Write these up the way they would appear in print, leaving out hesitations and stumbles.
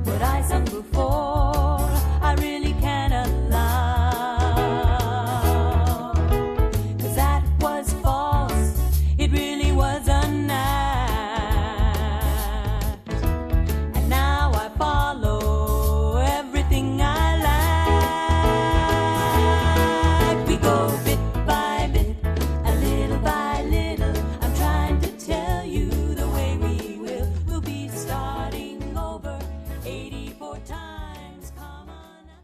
what I sung before, I really can't allow. 'Cause that was false, it really was an act. And now I follow everything I like. We go bit by bit, a little by little. I'm trying to tell you the way we will. We'll be starting over 84 times. Come on now.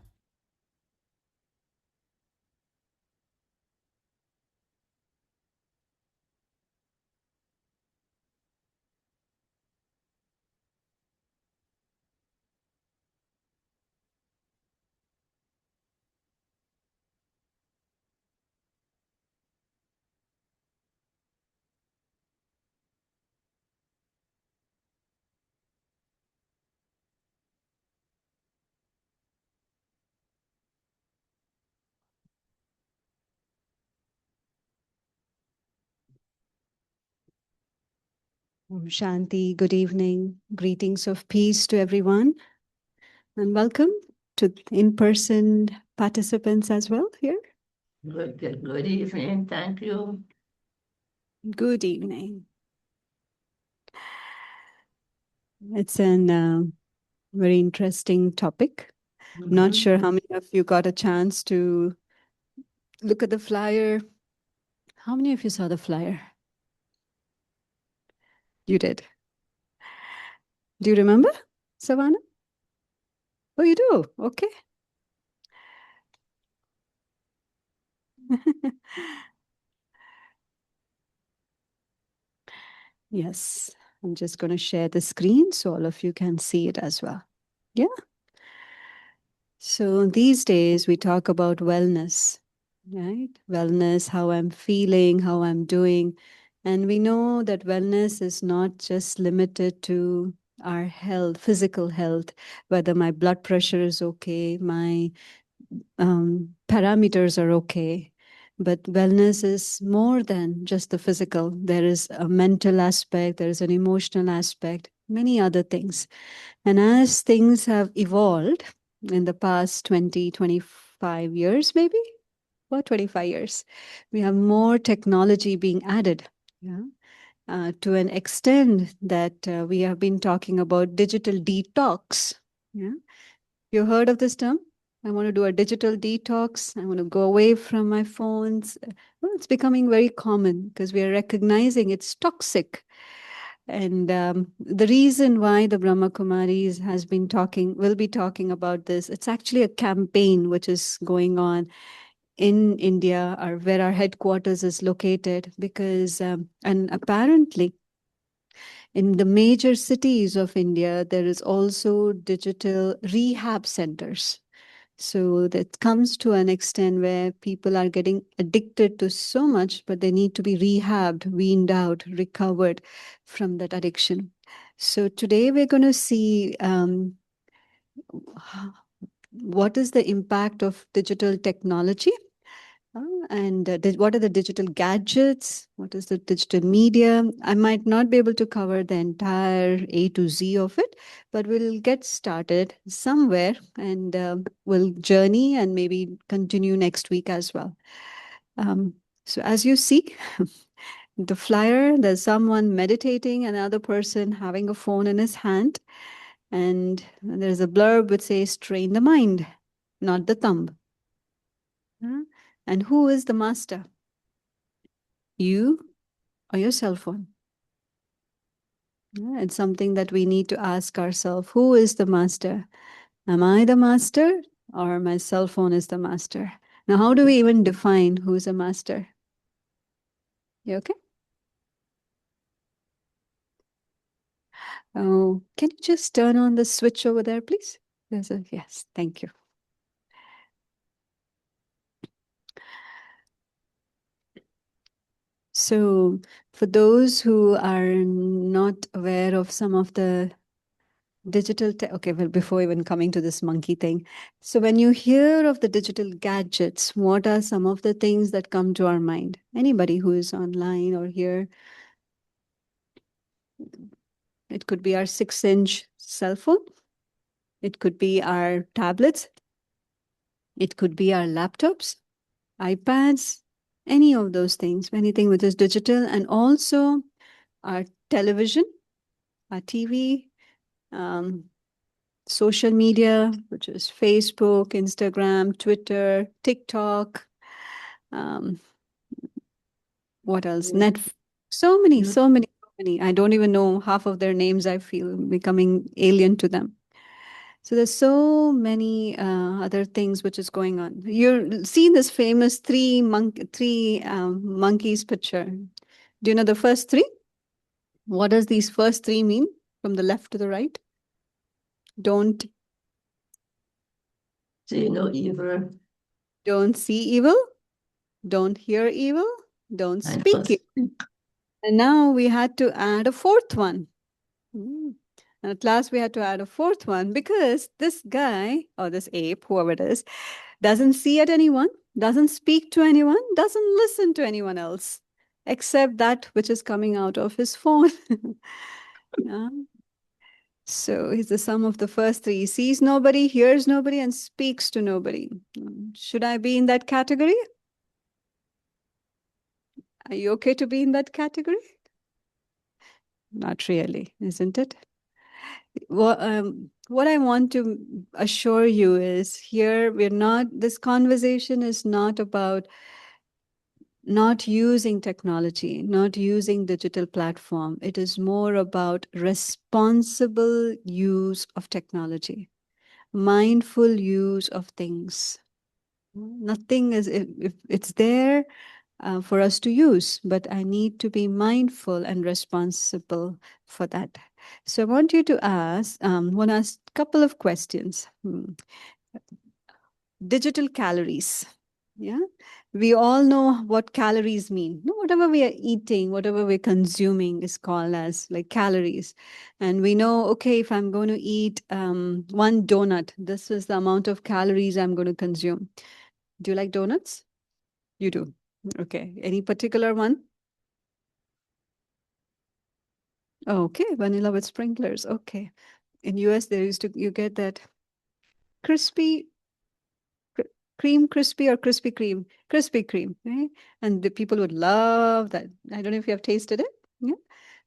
Om Shanti, good evening. Greetings of peace to everyone. And welcome to in-person participants as well here. Good evening. Thank you. Good evening. It's an very interesting topic. Not sure how many of you got a chance to look at the flyer. How many of you saw the flyer? You did. Do you remember, Savannah? Oh, you do? Okay. Yes, I'm just going to share the screen so all of you can see it as well. Yeah. So these days we talk about wellness, right? Wellness, how I'm feeling, how I'm doing. And we know that wellness is not just limited to our health, physical health, whether my blood pressure is okay, my parameters are okay. But wellness is more than just the physical. There is a mental aspect, there is an emotional aspect, many other things. And as things have evolved in the past 20, 25 years, maybe, or 25 years, we have more technology being added. Yeah. To an extent that we have been talking about digital detox. Yeah. You heard of this term? I want to do a digital detox. I want to go away from my phones. Well, it's becoming very common because we are recognizing it's toxic. And the reason why the Brahma Kumaris will be talking about this, it's actually a campaign which is going on in India, or where our headquarters is located, because, and apparently, in the major cities of India, there is also digital rehab centers. So that comes to an extent where people are getting addicted to so much, but they need to be rehabbed, weaned out, recovered from that addiction. So today we're going to see what is the impact of digital technology. And what are the digital gadgets? What is the digital media? I might not be able to cover the entire A to Z of it, but we'll get started somewhere and we'll journey and maybe continue next week as well. So as you see, the flyer, there's someone meditating, another person having a phone in his hand, and there's a blurb which says, train the mind, not the thumb. And who is the master? You or your cell phone? Yeah, it's something that we need to ask ourselves. Who is the master? Am I the master or my cell phone is the master? Now, how do we even define who's a master? You okay? Oh, can you just turn on the switch over there, please? Yes, thank you. So, for those who are not aware of some of the digital okay, well, before even coming to this monkey thing, so when you hear of the digital gadgets, what are some of the things that come to our mind? Anybody who is online or here? It could be our 6-inch cell phone. It could be our tablets. It could be our laptops, iPads, any of those things, anything which is digital, and also our television, our TV, social media, which is Facebook, Instagram, Twitter, TikTok, what else? Yeah. Netflix. So many, Yeah. so many, so many. I don't even know half of their names. I feel becoming alien to them. So there's so many other things which is going on. You see this famous three monkeys picture. Do you know the first three? What does these first three mean from the left to the right? Don't See no evil. don't see evil, don't hear evil, don't And speak first, evil. And now we had to add a fourth one. Mm. And at last we had to add a fourth one because this guy or this ape, whoever it is, doesn't see at anyone, doesn't speak to anyone, doesn't listen to anyone else except that which is coming out of his phone. Yeah. So he's the sum of the first three. He sees nobody, hears nobody, and speaks to nobody. Should I be in that category? Are you okay to be in that category? Not really, isn't it? What I want to assure you is here we're not, this conversation is not about not using technology, not using digital platform. It is more about responsible use of technology, mindful use of things. Nothing is, if it's there for us to use, but I need to be mindful and responsible for that. So I want you to want to ask a couple of questions. Digital calories. Yeah. We all know what calories mean. No, whatever we are eating, whatever we're consuming is called as like calories. And we know, okay, if I'm going to eat one donut, this is the amount of calories I'm going to consume. Do you like donuts? You do. Okay. Any particular one? Okay, vanilla with sprinklers. Okay. In US, there used to you get that crispy cream, crispy or Krispy Kreme, Krispy Kreme, right? And the people would love that. I don't know if you have tasted it. Yeah.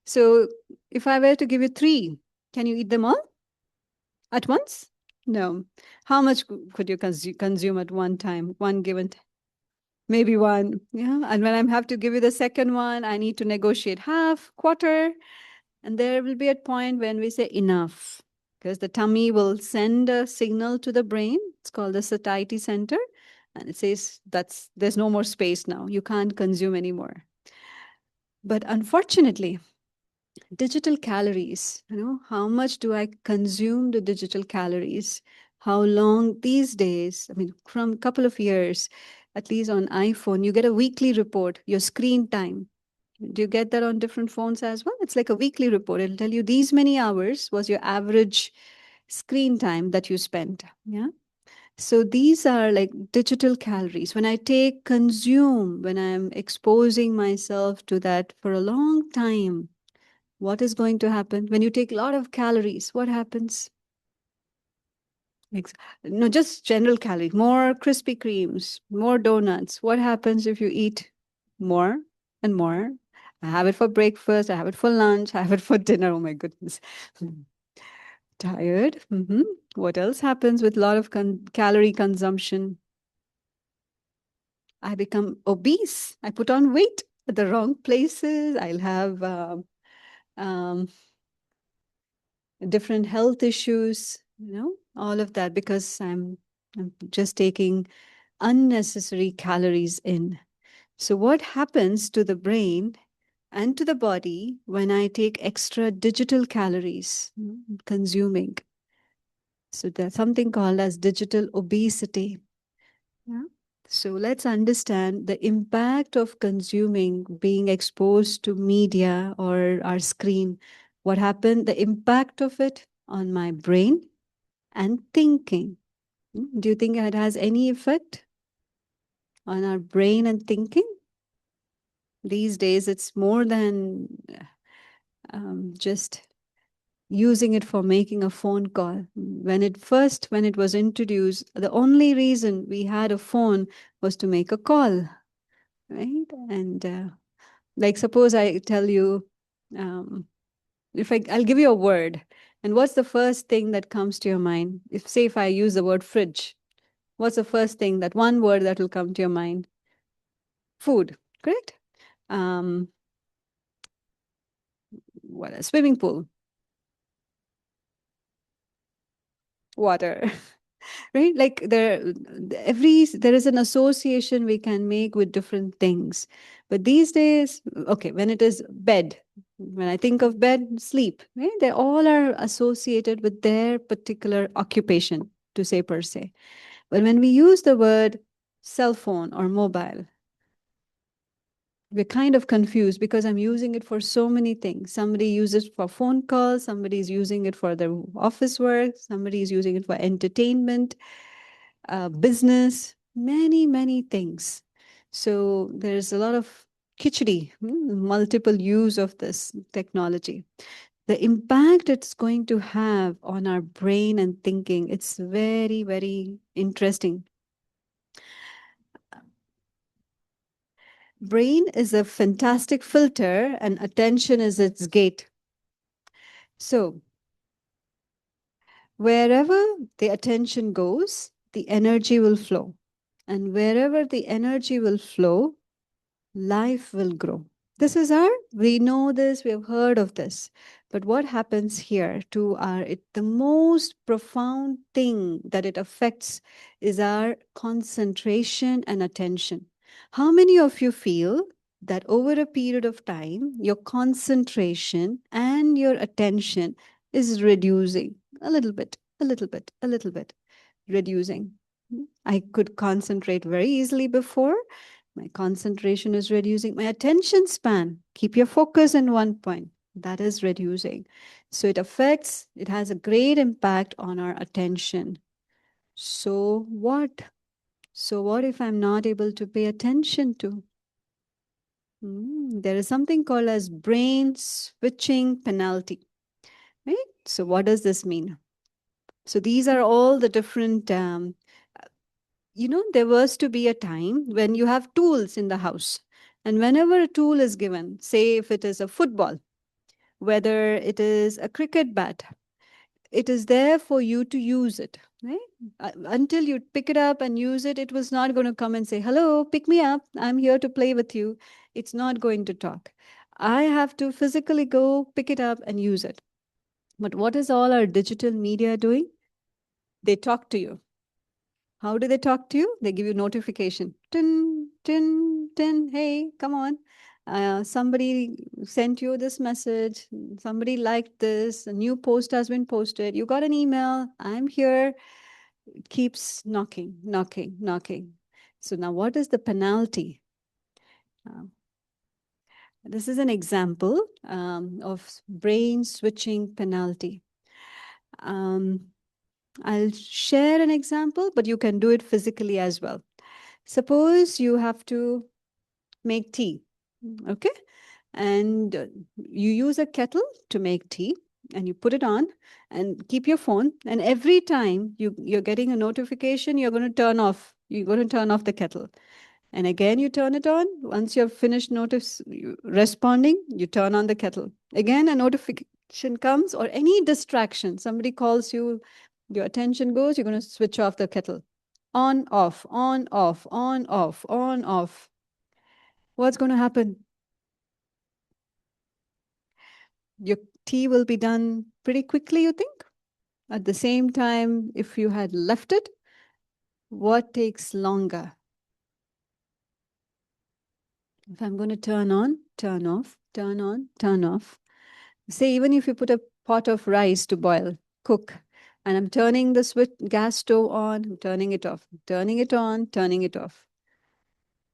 So if I were to give you three, can you eat them all at once? No. How much could you consume at one time? One given, maybe one. Yeah. And when I have to give you the second one, I need to negotiate half, quarter. And there will be a point when we say enough, because the tummy will send a signal to the brain. It's called the satiety center. And it says there's no more space now. You can't consume anymore. But unfortunately, digital calories, how much do I consume the digital calories? How long these days? I mean, from a couple of years, at least on iPhone, you get a weekly report, your screen time. Do you get that on different phones as well? It's like a weekly report. It'll tell you these many hours was your average screen time that you spent. Yeah. So these are like digital calories. When I consume, when I'm exposing myself to that for a long time, what is going to happen? When you take a lot of calories, what happens? No, just general calories, more Krispy Kremes, more donuts. What happens if you eat more and more? I have it for breakfast, I have it for lunch, I have it for dinner. Oh my goodness. Tired. What else happens with a lot of calorie consumption? I become obese. I put on weight at the wrong places. I'll have um, different health issues, all of that because I'm just taking unnecessary calories in. So what happens to the brain and to the body when I take extra digital calories consuming? So there's something called as digital obesity. Yeah. So let's understand the impact of consuming, being exposed to media or our screen. What happened, the impact of it on my brain and thinking. Do you think it has any effect on our brain and thinking? These days, it's more than just using it for making a phone call. When it was introduced, the only reason we had a phone was to make a call, right? And like suppose I tell you, I'll give you a word, and what's the first thing that comes to your mind? If I use the word fridge, what's the first thing, that one word that will come to your mind? Food, correct? What a swimming pool, water, right? Like there is an association we can make with different things. But these days, okay, when it is bed, when I think of bed, sleep, right? They all are associated with their particular occupation, to say per se. But when we use the word cell phone or mobile, we're kind of confused because I'm using it for so many things. Somebody uses it for phone calls, somebody's using it for their office work, somebody is using it for entertainment, business, many, many things. So there's a lot of khichdi, multiple use of this technology. The impact it's going to have on our brain and thinking, it's very, very interesting. Brain is a fantastic filter and attention is its gate. So wherever the attention goes, the energy will flow. And wherever the energy will flow, life will grow. We know this, we have heard of this. But what happens here the most profound thing that it affects is our concentration and attention. How many of you feel that over a period of time, your concentration and your attention is reducing a little bit, a little bit, a little bit, reducing? I could concentrate very easily before. My concentration is reducing. My attention span, keep your focus in one point, that is reducing. So it has a great impact on our attention. So what? So what if I'm not able to pay attention to? There is something called as brain switching penalty, right? So what does this mean? So these are all the different there was to be a time when you have tools in the house. And whenever a tool is given, say if it is a football, whether it is a cricket bat, it is there for you to use it, right? Until you pick it up and use it, it was not going to come and say, hello, pick me up. I'm here to play with you. It's not going to talk. I have to physically go pick it up and use it. But what is all our digital media doing? They talk to you. How do they talk to you? They give you notification. Tin, tin, tin. Hey, come on. Somebody sent you this message. Somebody liked this. A new post has been posted. You got an email. I'm here. It keeps knocking, knocking, knocking. So now what is the penalty? This is an example of brain switching penalty. I'll share an example, but you can do it physically as well. Suppose you have to make tea, okay? And you use a kettle to make tea and you put it on and keep your phone. And every time you're getting a notification, you're going to turn off the kettle. And again, you turn it on. Once you've finished responding, you turn on the kettle. Again, a notification comes or any distraction. Somebody calls you, your attention goes, you're going to switch off the kettle. On, off, on, off, on, off, on, off. What's going to happen? Your tea will be done pretty quickly, you think? At the same time, if you had left it, what takes longer? If I'm going to turn on, turn off, turn on, turn off. Say, even if you put a pot of rice to boil, cook, and I'm turning the gas stove on, I'm turning it off, turning it on, turning it off.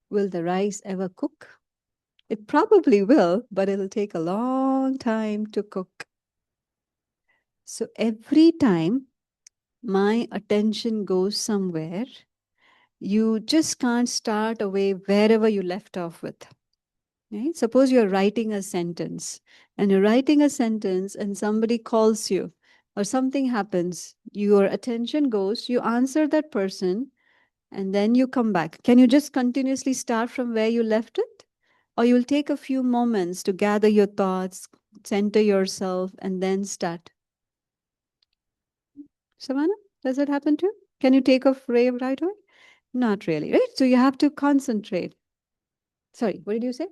Will the rice ever cook? It probably will, but it'll take a long time to cook. So every time my attention goes somewhere, you just can't start away wherever you left off with. Right? Suppose you're writing a sentence and you're writing a sentence and somebody calls you or something happens, your attention goes, you answer that person, and then you come back. Can you just continuously start from where you left it? Or you'll take a few moments to gather your thoughts, center yourself, and then start. Savannah, does that happen to you? Can you take off right away? Not really, right? So you have to concentrate. Sorry, what did you say?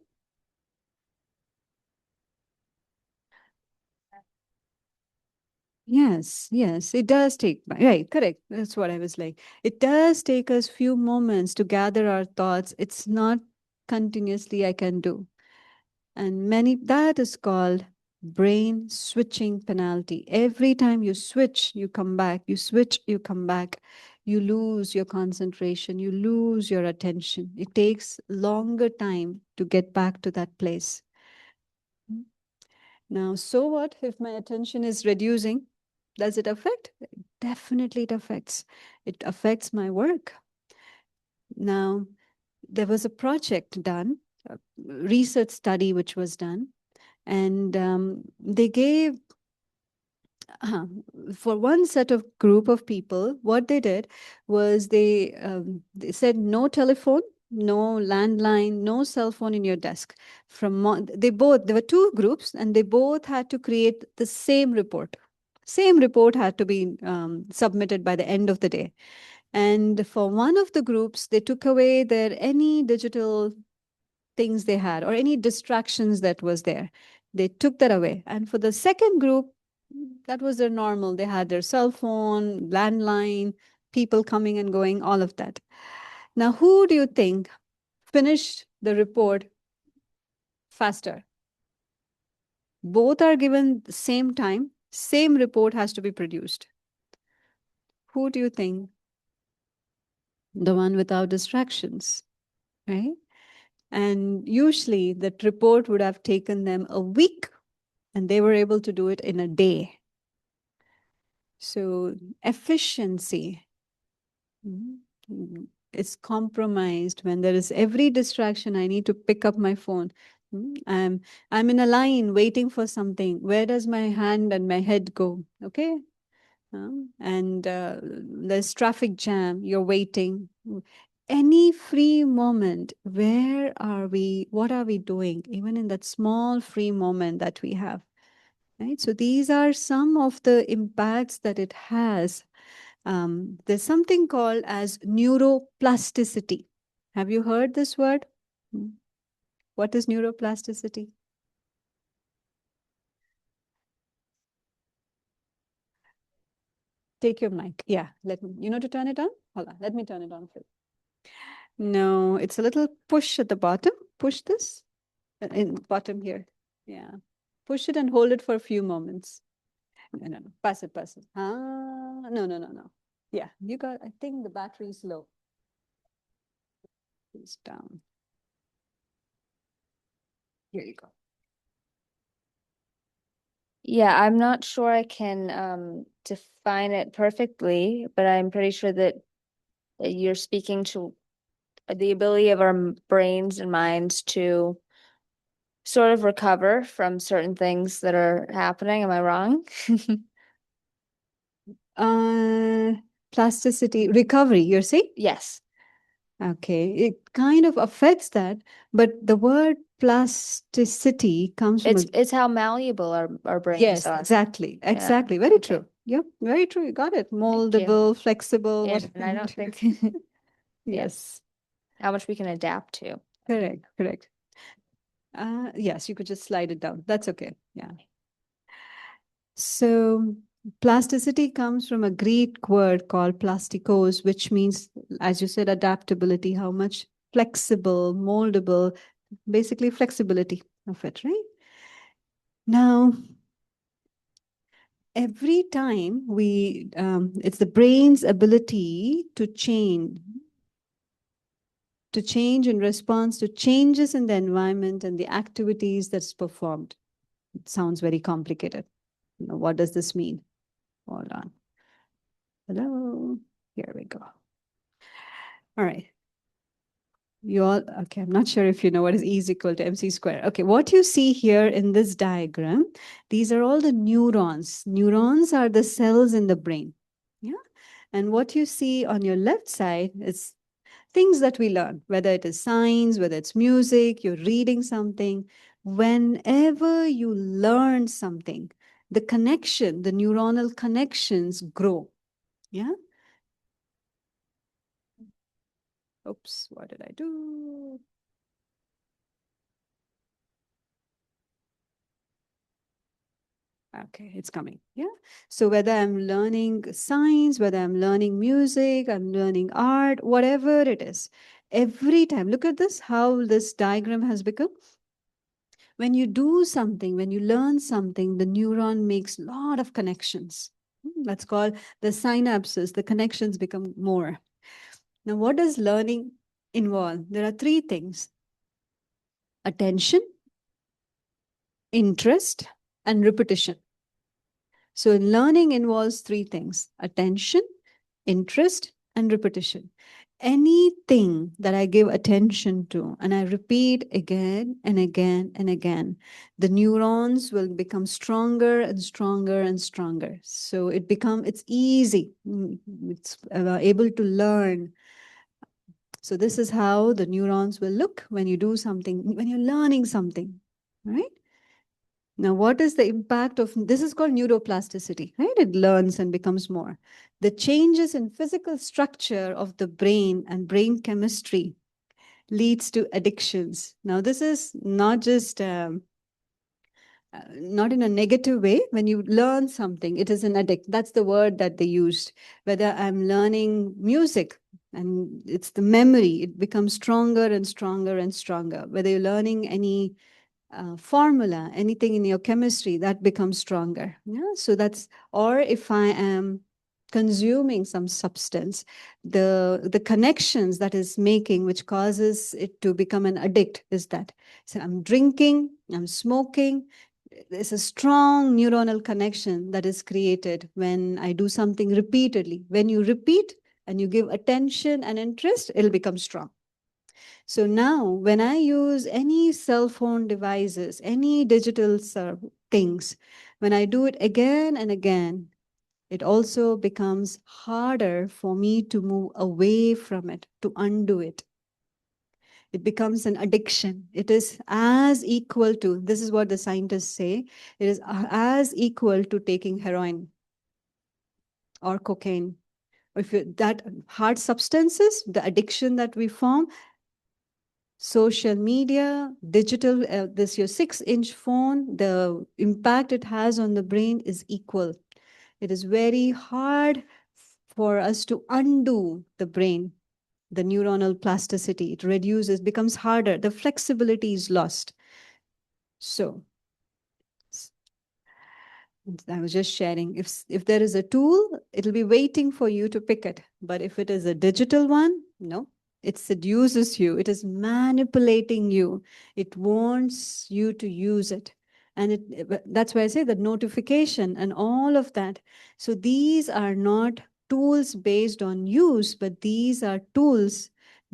Yes, yes, it does take, right, correct. That's what I was like. It does take us few moments to gather our thoughts. It's not continuously I can do. And that is called brain switching penalty. Every time you switch, you come back, you switch, you come back, you lose your concentration, you lose your attention. It takes longer time to get back to that place. Now, so what if my attention is reducing? Does it affect? Definitely it affects. It affects my work. Now, there was a project done, a research study which was done, and they gave for one set of group of people, what they did was they said no telephone, no landline, no cell phone in your desk. There were two groups, and they both had to create the same report. Same report had to be submitted by the end of the day. And for one of the groups, they took away their any digital things they had or any distractions that was there. They took that away. And for the second group, that was their normal. They had their cell phone, landline, people coming and going, all of that. Now, who do you think finished the report faster? Both are given the same time, same report has to be produced. Who do you think? The one without distractions, right? And usually that report would have taken them a week, and they were able to do it in a day. So efficiency is compromised when there is every distraction. I need to pick up my phone. I'm in a line waiting for something. Where does my hand and my head go? Okay. And there's traffic jam. You're waiting. Any free moment, where are we? What are we doing? Even in that small free moment that we have. Right? So these are some of the impacts that it has. There's something called as neuroplasticity. Have you heard this word? What is neuroplasticity? Take your mic. Yeah, you know to turn it on? Hold on, let me turn it on for you. No, it's a little push at the bottom. Push this in bottom here. Yeah. Push it and hold it for a few moments. No. Pass it. No. Yeah, you got, I think the battery is low. It's down. Here you go. Yeah, I'm not sure I can define it perfectly, but I'm pretty sure that you're speaking to the ability of our brains and minds to sort of recover from certain things that are happening. Am I wrong? Plasticity, recovery, you're saying? Yes. Okay, it kind of affects that, but the word plasticity comes from It's how malleable our brains yes, are. exactly. Very Okay. true. Yep, very true. You got it. you. Moldable, flexible. Yeah, whatever and I you don't do. think Yes, how much we can adapt to. correct. Yes, you could just slide it down. That's okay. Yeah. So plasticity comes from a Greek word called plastikos, which means, as you said, adaptability, how much flexible, moldable, basically flexibility of it, right? Now, every time it's the brain's ability to change in response to changes in the environment and the activities that's performed. It sounds very complicated. What does this mean? Hold on. Hello. Here we go. All right. you all, okay, I'm not sure if you know what is E is equal to MC square. Okay, what you see here in this diagram, these are all the neurons. Neurons are the cells in the brain. Yeah. And what you see on your left side is things that we learn, whether it is science, whether it's music, you're reading something. Whenever you learn something, the connection, the neuronal connections grow. Yeah. Oops, what did I do? Okay, it's coming. Yeah. So whether I'm learning science, whether I'm learning music, I'm learning art, whatever it is, every time, look at this, how this diagram has become. When you do something, when you learn something, the neuron makes a lot of connections. That's called the synapses. The connections become more. Now, what does learning involve? There are three things: attention, interest, and repetition. So learning involves three things: attention, interest, and repetition. Anything that I give attention to and I repeat again and again and again, the neurons will become stronger and stronger and stronger. So it's easy. It's able to learn. So this is how the neurons will look when you do something, when you're learning something, right? Now, what is the impact of this? Is called neuroplasticity, right? It learns and becomes more. The changes in physical structure of the brain and brain chemistry leads to addictions. Now, this is not just not in a negative way. When you learn something, it is an addict. That's the word that they used. Whether I'm learning music and it's the memory, it becomes stronger and stronger and stronger. Whether you're learning any formula, anything in your chemistry, that becomes stronger. Yeah. So that's, or if I am consuming some substance, the connections that is making, which causes it to become an addict, is that. So I'm drinking, I'm smoking. There's a strong neuronal connection that is created when I do something repeatedly. When you repeat and you give attention and interest, it'll become strong. So now when I use any cell phone devices, any digital things, when I do it again and again, it also becomes harder for me to move away from it, to undo it. It becomes an addiction. It is as equal to, this is what the scientists say, it is as equal to taking heroin or cocaine. If that hard substances, the addiction that we form, social media, digital, this your 6-inch phone, the impact it has on the brain is equal. It is very hard for us to undo the brain, the neuronal plasticity. It reduces, becomes harder. The flexibility is lost. So I was just sharing, if there is a tool, it'll be waiting for you to pick it. But if it is a digital one, no, it seduces you. It is manipulating you. It wants you to use it. And that's why I say that notification and all of that. So these are not tools based on use, but these are tools.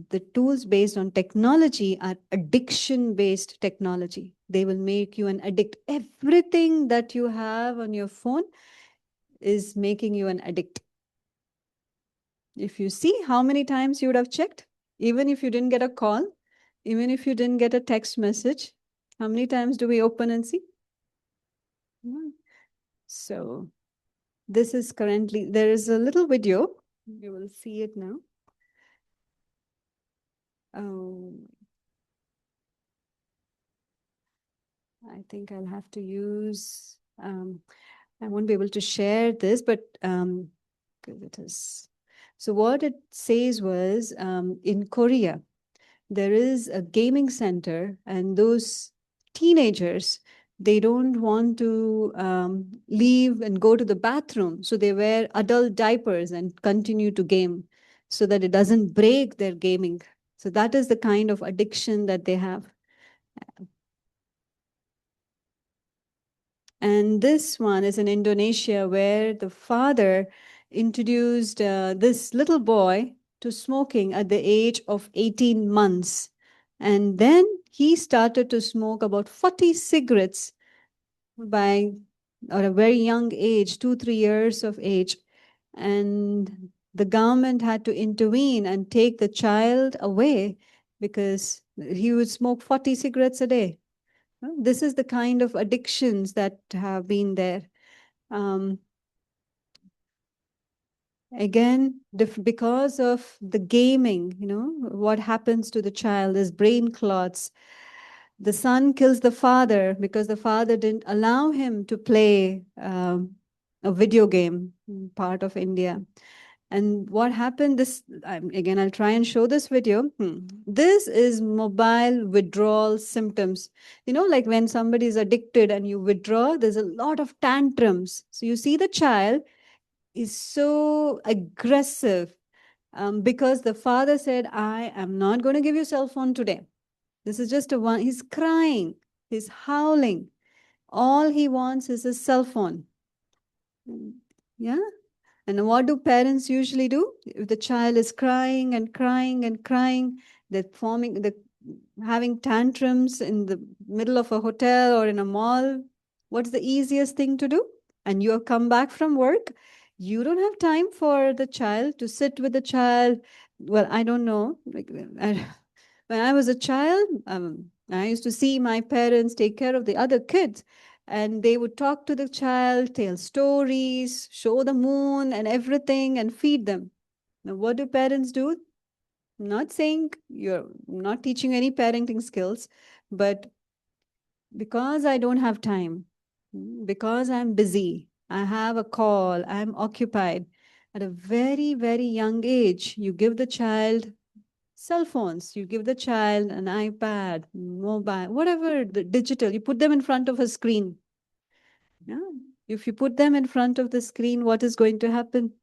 The tools based on technology are addiction-based technology. They will make you an addict. Everything that you have on your phone is making you an addict. If you see how many times you would have checked, even if you didn't get a call, even if you didn't get a text message, how many times do we open and see? So this is currently, there is a little video. You will see it now. I think I'll have to use, I won't be able to share this, but because it is. So what it says was in Korea, there is a gaming center and those teenagers, they don't want to leave and go to the bathroom. So they wear adult diapers and continue to game so that it doesn't break their gaming. So that is the kind of addiction that they have. And this one is in Indonesia, where the father introduced this little boy to smoking at the age of 18 months. And then he started to smoke about 40 cigarettes by at a very young age, 2, 3 years of age. And the government had to intervene and take the child away because he would smoke 40 cigarettes a day. This is the kind of addictions that have been there. Again, because of the gaming, what happens to the child is brain clots. The son kills the father because the father didn't allow him to play a video game in part of India. And what happened, again, I'll try and show this video. This is mobile withdrawal symptoms. Like when somebody is addicted and you withdraw, there's a lot of tantrums. So you see the child is so aggressive because the father said, I am not going to give you cell phone today. This is just a one. He's crying. He's howling. All he wants is his cell phone. Yeah. And what do parents usually do? If the child is crying and crying and crying, they're having tantrums in the middle of a hotel or in a mall, what's the easiest thing to do? And you have come back from work. You don't have time for the child to sit with the child. Well, I don't know. When I was a child, I used to see my parents take care of the other kids. And they would talk to the child, tell stories, show the moon and everything, and feed them. Now, what do parents do? I'm not saying you're not teaching any parenting skills, but because I don't have time, because I'm busy, I have a call, I'm occupied, at a very, very young age, you give the child cell phones, you give the child an iPad, mobile, whatever, the digital, you put them in front of a screen. Yeah. If you put them in front of the screen, what is going to happen?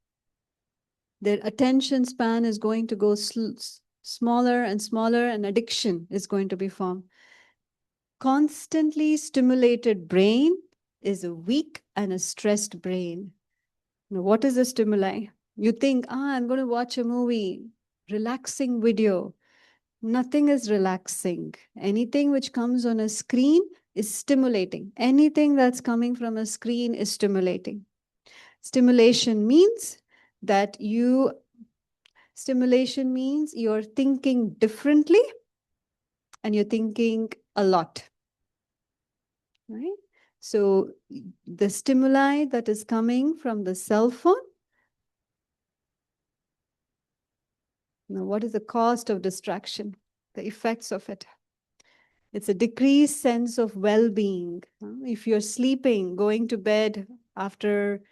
Their attention span is going to go smaller and smaller, and addiction is going to be formed. Constantly stimulated brain is a weak and a stressed brain. Now, what is the stimuli? You think, I'm going to watch a movie, relaxing video. Nothing is relaxing. Anything which comes on a screen is stimulating. Anything that's coming from a screen is stimulating. Stimulation means you're thinking differently and you're thinking a lot, right? So the stimuli that is coming from the cell phone. Now, what is the cost of distraction? The effects of it. It's a decreased sense of well-being. If you're sleeping, going to bed after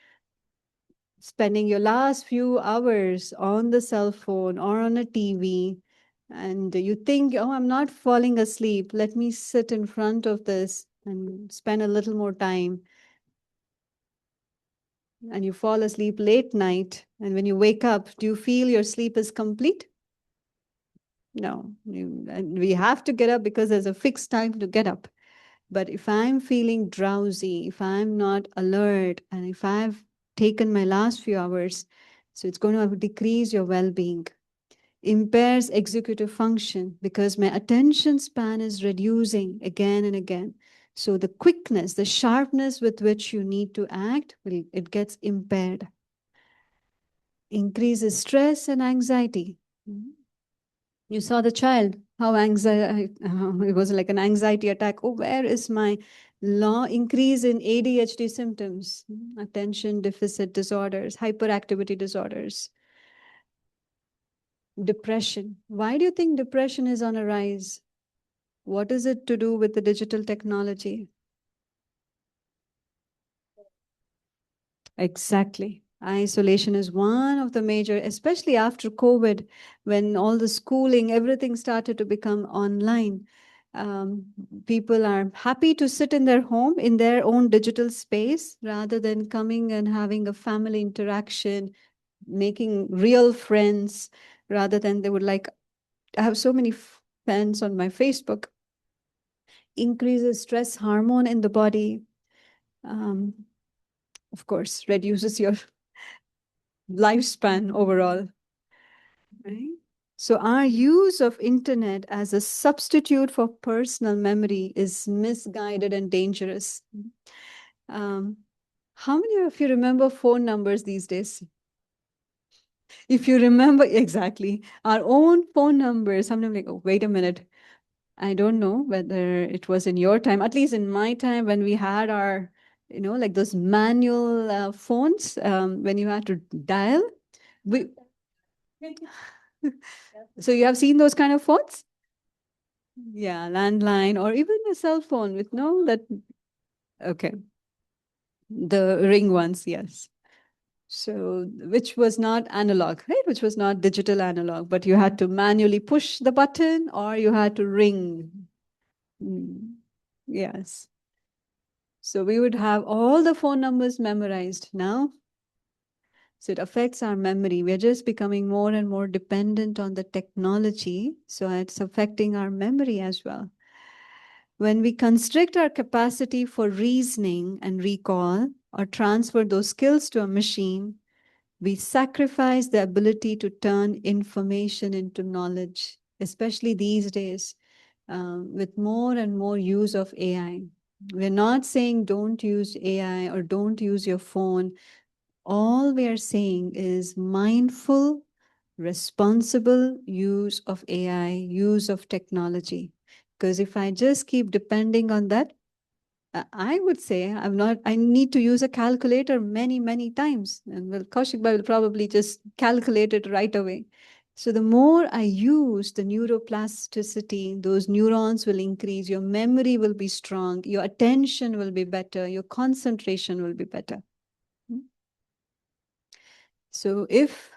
spending your last few hours on the cell phone or on a TV, and you think, I'm not falling asleep. Let me sit in front of this and spend a little more time. And you fall asleep late night. And when you wake up, do you feel your sleep is complete? No. And we have to get up because there's a fixed time to get up. But if I'm feeling drowsy, if I'm not alert, and if I've taken my last few hours, so it's going to decrease your well-being. Impairs executive function because my attention span is reducing again and again. So the quickness, the sharpness with which you need to act, it gets impaired. Increases stress and anxiety. You saw the child, how anxiety, it was like an anxiety attack. Oh, where is my increase in ADHD symptoms, attention deficit disorders, hyperactivity disorders, depression. Why do you think depression is on a rise? What is it to do with the digital technology? Exactly. Isolation is one of the major, especially after COVID, when all the schooling, everything started to become online. People are happy to sit in their home, in their own digital space, rather than coming and having a family interaction, making real friends, rather than they would like, I have so many friends on my Facebook. Increases stress hormone in the body. Of course, reduces your lifespan overall. right? So our use of internet as a substitute for personal memory is misguided and dangerous. How many of you remember phone numbers these days? If you remember exactly our own phone numbers, sometimes like, oh, wait a minute. I don't know whether it was in your time, at least in my time when we had our, like those manual phones, when you had to dial. We, so you have seen those kind of phones? Yeah, landline or even a cell phone with no that. Okay, the ring ones, yes. So, which was not analog, right? Which was not digital analog, but you had to manually push the button or you had to ring. Yes. So we would have all the phone numbers memorized now. So it affects our memory. We're just becoming more and more dependent on the technology. So it's affecting our memory as well. When we constrict our capacity for reasoning and recall or transfer those skills to a machine, we sacrifice the ability to turn information into knowledge, especially these days with more and more use of AI. We're not saying don't use AI or don't use your phone. All we are saying is mindful, responsible use of AI, use of technology. Because if I just keep depending on that, I would say I need to use a calculator many, many times. And well, Kaushik Bhai will probably just calculate it right away. So the more I use the neuroplasticity, those neurons will increase, your memory will be strong, your attention will be better, your concentration will be better. So if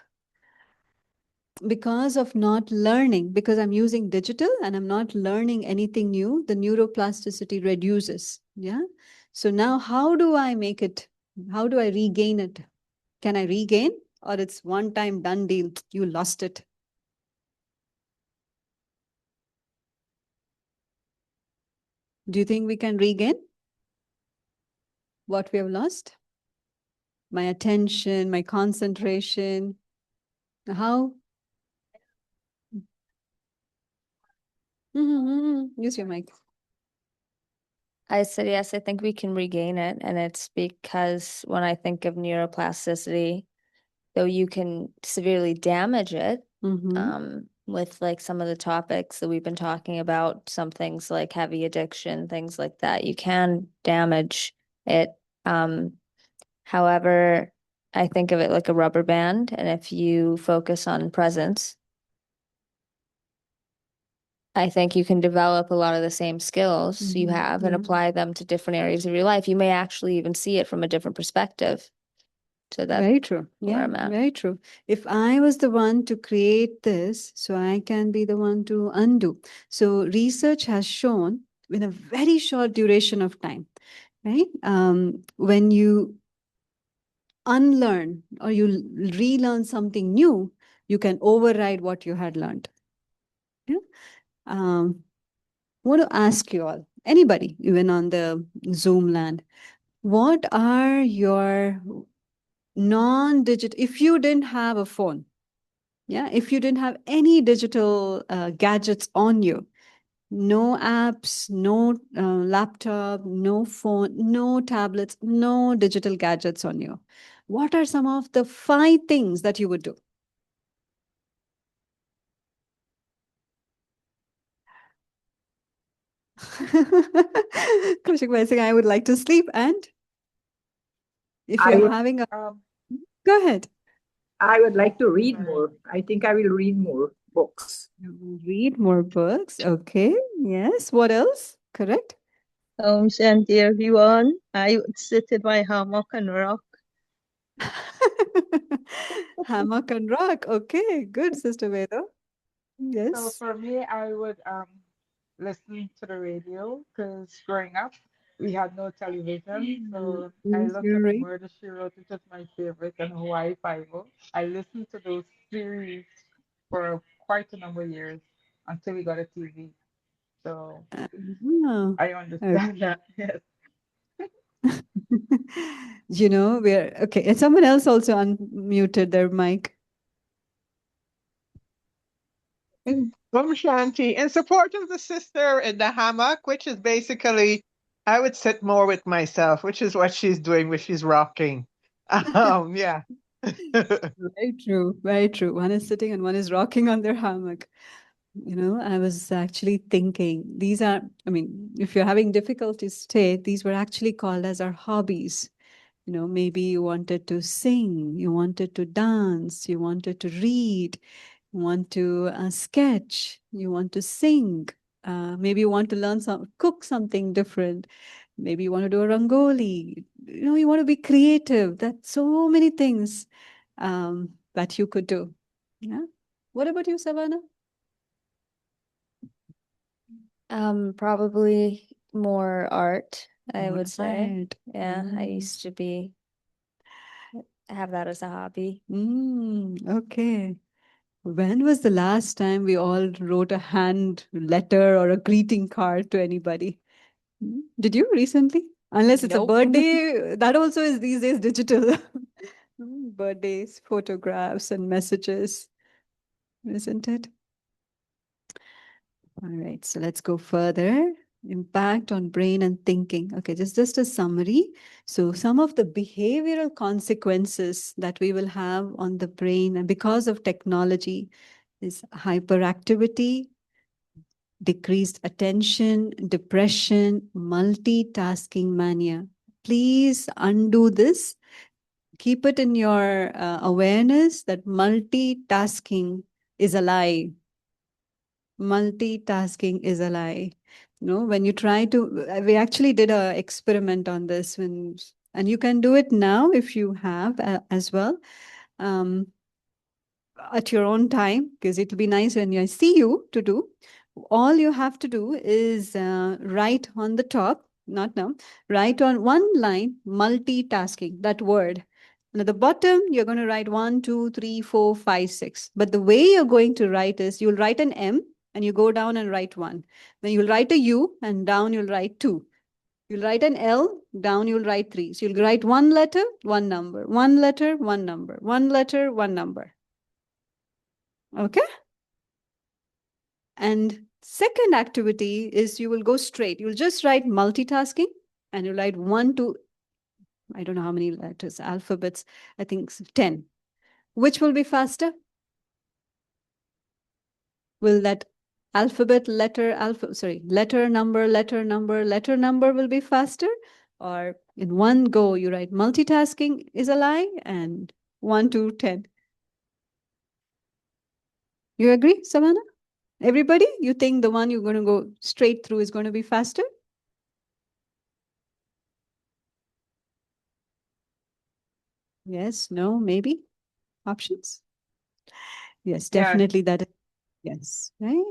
because of not learning, because I'm using digital and I'm not learning anything new, the neuroplasticity reduces. Yeah. So now how do I make it? How do I regain it? Can I regain or it's one time done deal? You lost it. Do you think we can regain what we have lost? My attention, my concentration. How? Use your mic. I said, yes, I think we can regain it. And it's because when I think of neuroplasticity, though you can severely damage it, with like some of the topics that we've been talking about, some things like heavy addiction, things like that, you can damage it. However, I think of it like a rubber band, and if you focus on presence, I think you can develop a lot of the same skills you have and apply them to different areas of your life. You may actually even see it from a different perspective. So that's very true. where Yeah, I'm at. very true. If I was the one to create this, so I can be the one to undo. So research has shown in a very short duration of time, right? When you unlearn or you relearn something new, you can override what you had learned. Yeah. I want to ask you all, anybody, even on the Zoom land, what are your non-digital, if you didn't have a phone, yeah, if you didn't have any digital gadgets on you, no apps, no laptop, no phone, no tablets, no digital gadgets on you, what are some of the 5 things that you would do? Kaushik Bhai saying, I would like to sleep. And if I you're would, having a, go ahead. I would like to read more. I think I will read more books. Read more books. Okay. Yes. What else? Correct. Shanti, everyone. I would sit in my hammock and rock. Hammock and rock. Okay. Good, Sister Veda. So Yes. for me, I would listen to the radio because growing up we had no television. So I Yes, looked you're at the right. Murder She Wrote, which is my favorite, and Hawaii Five-O. I listened to those series for quite a number of years until we got a TV. So Oh, I understand that. Yes. we're okay. And someone else also unmuted their mic. Shanti, in support of the sister in the hammock, which is basically, I would sit more with myself, which is what she's doing when she's rocking. Yeah. Very true. Very true. One is sitting and one is rocking on their hammock. You know, I was actually thinking these are, I mean, if you're having difficulties today, these were actually called as our hobbies. You know, maybe you wanted to sing, you wanted to dance, you wanted to read, you want to sketch, you want to sing. Maybe you want to learn cook something different. Maybe you want to do a rangoli. You know, you want to be creative. That's so many things that you could do. Yeah. What about you, Savannah? Probably more art, I More would say. art. Yeah, I Mm. used to have that as a hobby. Okay. When was the last time we all wrote a hand letter or a greeting card to anybody? Did you recently? Unless it's a Nope. birthday, that also is these days digital. Birthdays, photographs, and messages, isn't it? All right, so let's go further. Impact on brain and thinking. Okay, just a summary. So some of the behavioral consequences that we will have on the brain and because of technology is hyperactivity, decreased attention, depression, multitasking mania. Please undo this. Keep it in your awareness that multitasking is a lie. Multitasking is a lie. You know, when you try to, we actually did a experiment on this and you can do it now if you have as well. At your own time, because it'll be nice when I see you to do. All you have to do is write on the top, not now, write on one line, multitasking, that word. And at the bottom, you're going to write 1, 2, 3, 4, 5, 6. But the way you're going to write is you'll write an M and you go down and write 1. Then you'll write a U and down you'll write 2. You'll write an L, down you'll write 3. So you'll write one letter, one number, one letter, one number, one letter, one number. Okay. And second activity is you will go straight. You'll just write multitasking and you write 1 to, I don't know how many letters, alphabets, I think 10. Which will be faster? Will that letter, letter number will be faster? Or in one go, you write multitasking is a lie and 1 to 10. You agree, Savannah? Everybody, you think the one you're going to go straight through is going to be faster? Yes, no, maybe? Options? Yes, Yeah. definitely that. Yes, right?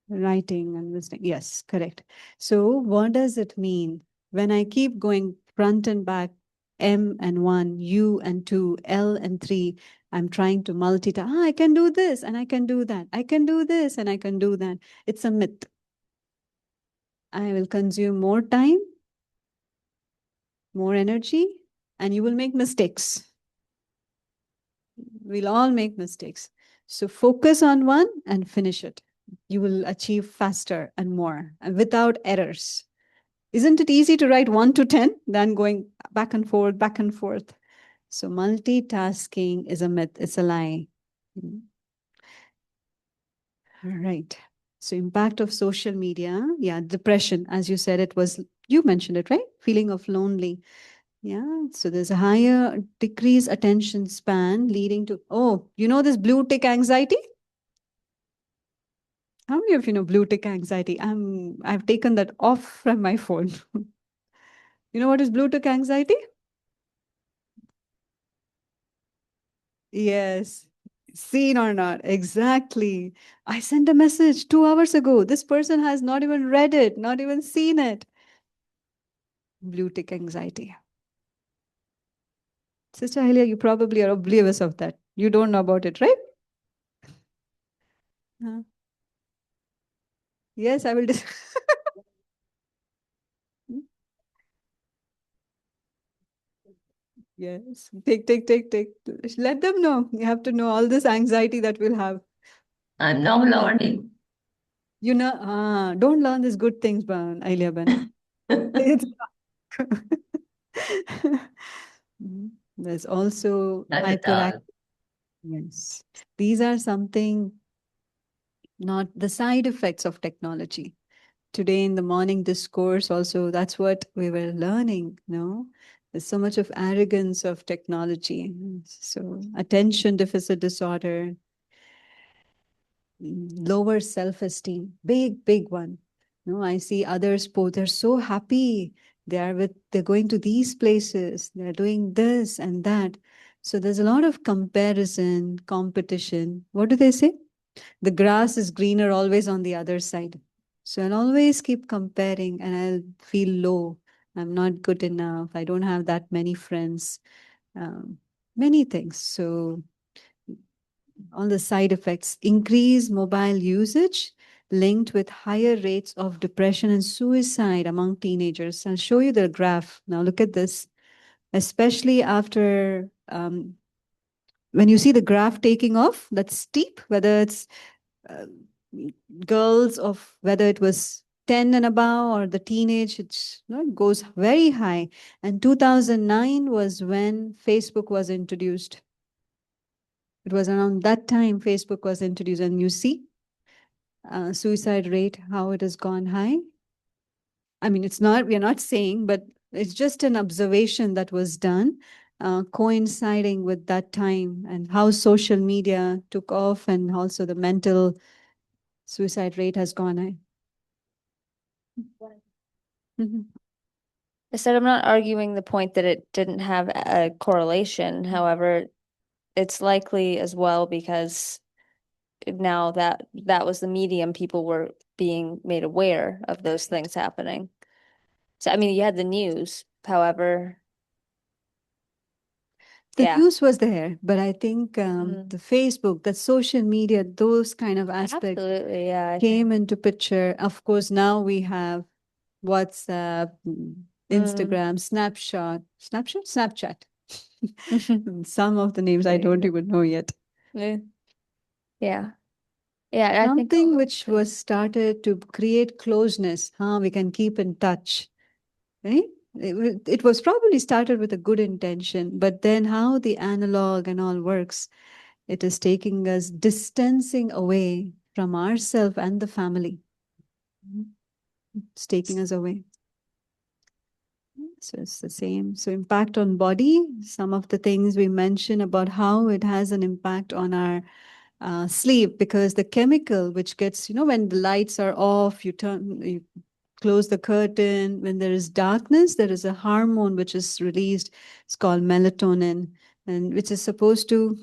Writing and listening. Yes, correct. So what does it mean when I keep going front and back, M and 1, U and 2, L and 3, I'm trying to multitask. I can do this and I can do that. I can do this and I can do that. It's a myth. I will consume more time, more energy, and you will make mistakes. We'll all make mistakes. So focus on one and finish it. You will achieve faster and more and without errors. Isn't it easy to write 1 to 10 than going back and forth, back and forth? So multitasking is a myth, it's a lie. All right. So impact of social media. Yeah, depression, as you said, you mentioned it, right? Feeling of lonely. Yeah, so there's a higher decreased attention span leading to, you know this blue tick anxiety? How many of you know blue tick anxiety? I've taken that off from my phone. You know what is blue tick anxiety? Yes. Seen or not? Exactly. I sent a message 2 hours ago. This person has not even read it, not even seen it. Blue tick anxiety. Sister Helia, you probably are oblivious of that. You don't know about it, right? Yes, I will. Yes. Take. Let them know. You have to know all this anxiety that we'll have. I'm now learning. Don't learn these good things, Ailia Ben. It's There's also Not at all. hyperactive. Yes. These are something, not the side effects of technology. Today in the morning discourse also, that's what we were learning, no? There's so much of arrogance of technology. So attention deficit disorder, lower self-esteem, big one. No, I see others post, they're so happy. They're going to these places, they're doing this and that. So there's a lot of comparison, competition. What do they say? The grass is greener always on the other side. So I'll always keep comparing and I'll feel low. I'm not good enough. I don't have that many friends. Many things. So all the side effects, increased mobile usage linked with higher rates of depression and suicide among teenagers. I'll show you the graph. Now look at this, especially after when you see the graph taking off, that's steep, whether it's girls of whether it was 10 and above or the teenage, it goes very high. And 2009 was when Facebook was introduced. It was around that time Facebook was introduced, and you see suicide rate, how it has gone high. I mean, we're not saying, but it's just an observation that was done, coinciding with that time and how social media took off, and also the mental suicide rate has gone high. Mhm. I said I'm not arguing the point that it didn't have a correlation. However, it's likely as well because now that was the medium, people were being made aware of those things happening. So, I mean, you had the news, however. The Yeah. news was there, but I think Mhm. the Facebook, the social media, those kind of aspects Absolutely, yeah. I came into picture. Of course, now we have WhatsApp, Instagram, Snapchat. Some of the names I don't even know yet. Yeah. Yeah. Yeah, I think Something which was started to create closeness, we can keep in touch, right? It was probably started with a good intention, but then how the analog and all works, it is taking us distancing away from ourselves and the family. It's taking us away. So it's the same. So impact on body, some of the things we mentioned about how it has an impact on our sleep, because the chemical which gets, when the lights are off, you close the curtain, when there is darkness, there is a hormone which is released. It's called melatonin, and which is supposed to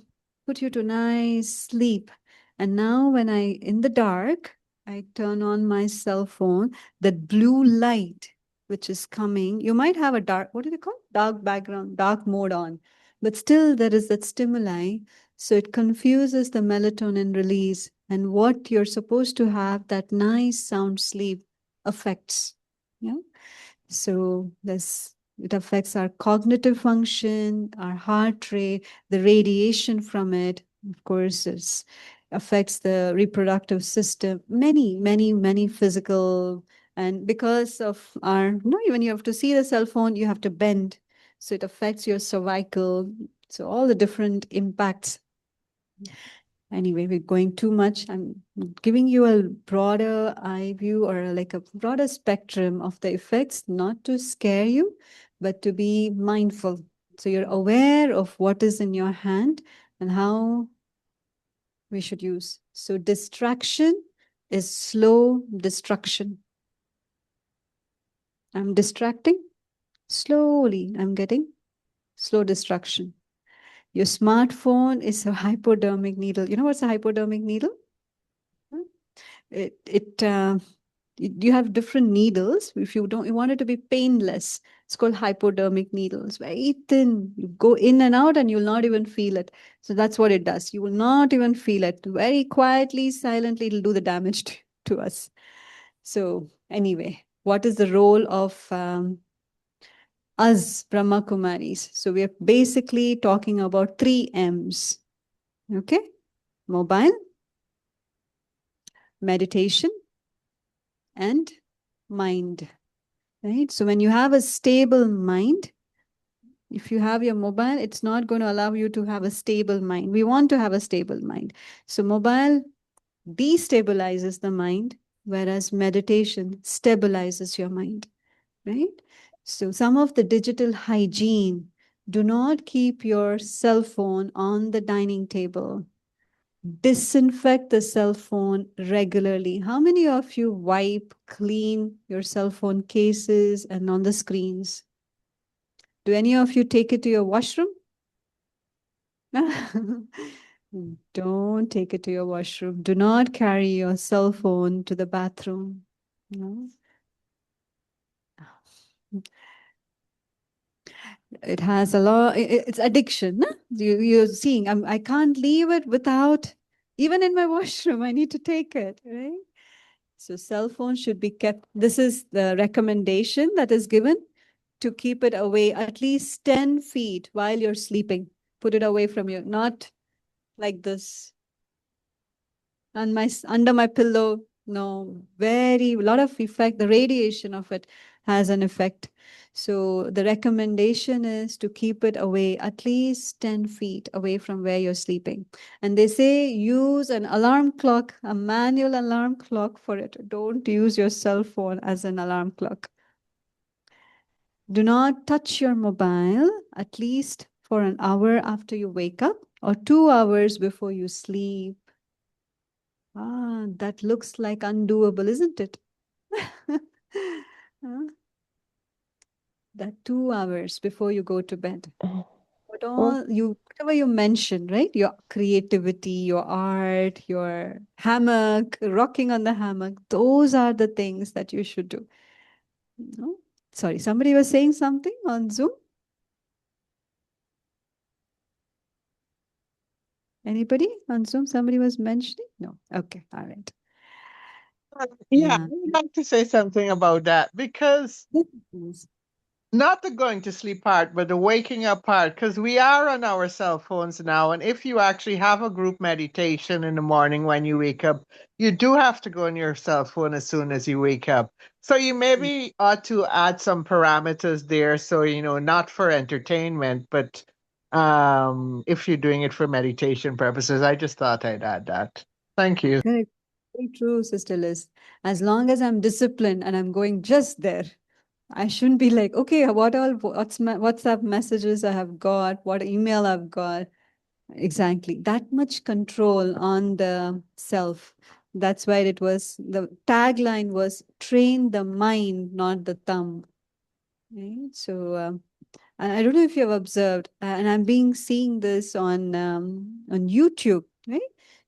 put you to nice sleep. And now when in the dark, I turn on my cell phone, that blue light which is coming, you might have a what do they call? Dark background, dark mode on, but still there is that stimuli. So it confuses the melatonin release, and what you're supposed to have, that nice sound sleep, affects. Yeah. So it affects our cognitive function, our heart rate, the radiation from it. Of course, it affects the reproductive system, many physical. And because of when you have to see the cell phone, you have to bend. So it affects your cervical. So all the different impacts. Anyway, we're going too much. I'm giving you a broader eye view, or like a broader spectrum of the effects, not to scare you, but to be mindful. So you're aware of what is in your hand and how we should use. So distraction is slow destruction. I'm distracting. Slowly, I'm getting slow destruction. Your smartphone is a hypodermic needle. You know what's a hypodermic needle? You have different needles. If you want it to be painless, it's called hypodermic needles. Very thin. You go in and out and you'll not even feel it. So that's what it does. You will not even feel it. Very quietly, silently, it'll do the damage to us. So anyway, what is the role of us, Brahma Kumaris. So we are basically talking about 3 M's. Okay? Mobile, meditation, and mind. Right? So when you have a stable mind, if you have your mobile, it's not going to allow you to have a stable mind. We want to have a stable mind. So mobile destabilizes the mind, whereas meditation stabilizes your mind, right? So some of the digital hygiene, do not keep your cell phone on the dining table. Disinfect the cell phone regularly. How many of you wipe, clean your cell phone cases and on the screens? Do any of you take it to your washroom? Don't take it to your washroom. Do not carry your cell phone to the bathroom. No. It has a lot, it's addiction. No? You're seeing, I can't leave it without, even in my washroom, I need to take it, right? So cell phone should be kept. This is the recommendation that is given to keep it away at least 10 feet while you're sleeping. Put it away from you, not like this. And under my pillow, no, very lot of effect. The radiation of it has an effect. So the recommendation is to keep it away at least 10 feet away from where you're sleeping. And they say use an alarm clock, a manual alarm clock for it. Don't use your cell phone as an alarm clock. Do not touch your mobile at least for an hour after you wake up or 2 hours before you sleep. Ah, that looks like undoable, isn't it? Huh? That 2 hours before you go to bed. But whatever you mentioned, right? Your creativity, your art, your hammock, rocking on the hammock, those are the things that you should do. No? Sorry, somebody was saying something on Zoom? Anybody on Zoom? Somebody was mentioning? No. Okay. All right. Yeah, Yeah. I would like to say something about that because Yes. not the going to sleep part, but the waking up part, because we are on our cell phones now. And if you actually have a group meditation in the morning when you wake up, you do have to go on your cell phone as soon as you wake up. So you maybe ought to add some parameters there. So, not for entertainment, but if you're doing it for meditation purposes, I just thought I'd add that. Thank you. Correct. Very true, Sister Liz. As long as I'm disciplined and I'm going just there, I shouldn't be like, okay, what's my WhatsApp messages I have got, what email I've got. Exactly. That much control on the self. That's why the tagline was train the mind, not the thumb. Right? So I don't know if you have observed, and seeing this on YouTube, right?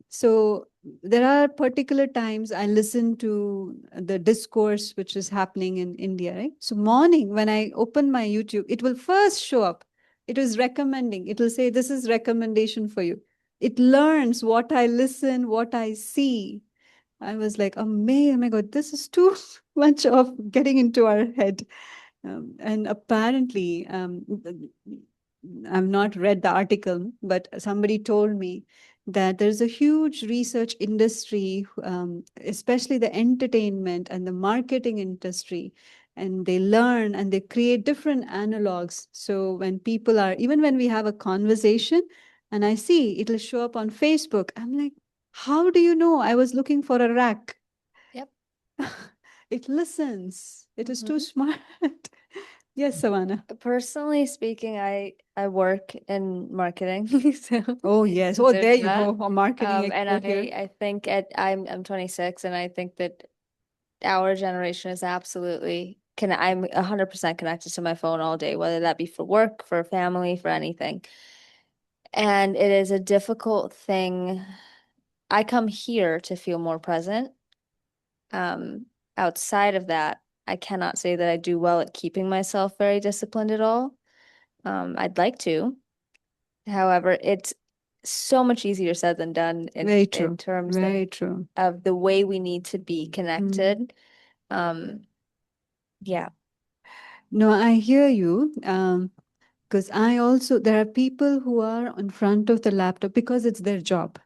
So there are particular times I listen to the discourse which is happening in India, right? So morning when I open my YouTube, it will first show up. It is recommending. It will say, this is recommendation for you. It learns what I listen, what I see. I was like, oh my God, this is too much of getting into our head. And apparently, I've not read the article, but somebody told me that there's a huge research industry, especially the entertainment and the marketing industry, and they learn and they create different analogs. So when people are, even when we have a conversation and I see it'll show up on Facebook, I'm like, how do you know I was looking for a rack? Yep. It listens. It is too smart. Yes, Savannah. Personally speaking, I work in marketing, so Oh, yes. Oh, there's there you that. go. A marketing And expert here. I think I'm 26, and I think that our generation is absolutely I'm 100% connected to my phone all day, whether that be for work, for family, for anything. And it is a difficult thing. I come here to feel more present. Outside of that, I cannot say that I do well at keeping myself very disciplined at all. I'd like to. However, it's so much easier said than done Very true. in terms Very true. of the way we need to be connected. Yeah. No, I hear you. Because I also, there are people who are in front of the laptop because it's their job,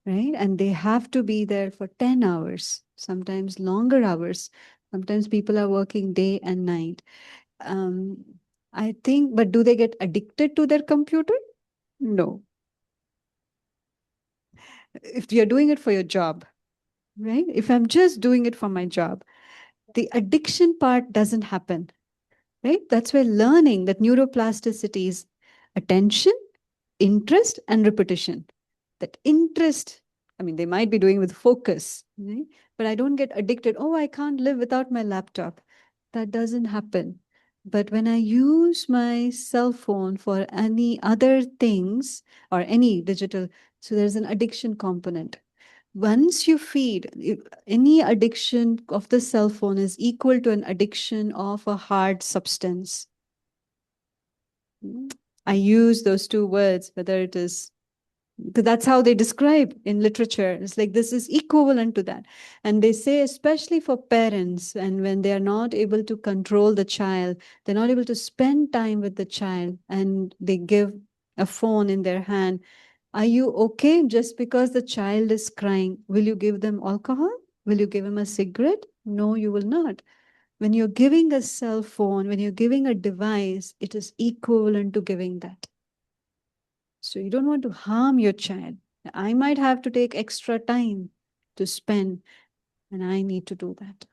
right? And they have to be there for 10 hours, sometimes longer hours. Sometimes people are working day and night. Um, I think, but do they get addicted to their computer? No. If you're doing it for your job, right? If I'm just doing it for my job, the addiction part doesn't happen, right? That's where learning, that neuroplasticity is attention, interest, and repetition. That interest, I mean, they might be doing with focus, right? But I don't get addicted. Oh, I can't live without my laptop. That doesn't happen. But when I use my cell phone for any other things or any digital, so there's an addiction component. Once you feed, any addiction of the cell phone is equal to an addiction of a hard substance. I use those two words, whether it is, because that's how they describe in literature. It's like this is equivalent to that. And they say, especially for parents, and when they are not able to control the child, they're not able to spend time with the child, and they give a phone in their hand. Are you okay just because the child is crying? Will you give them alcohol? Will you give him a cigarette? No, you will not. When you're giving a cell phone, when you're giving a device, it is equivalent to giving that. So you don't want to harm your child. I might have to take extra time to spend, and I need to do that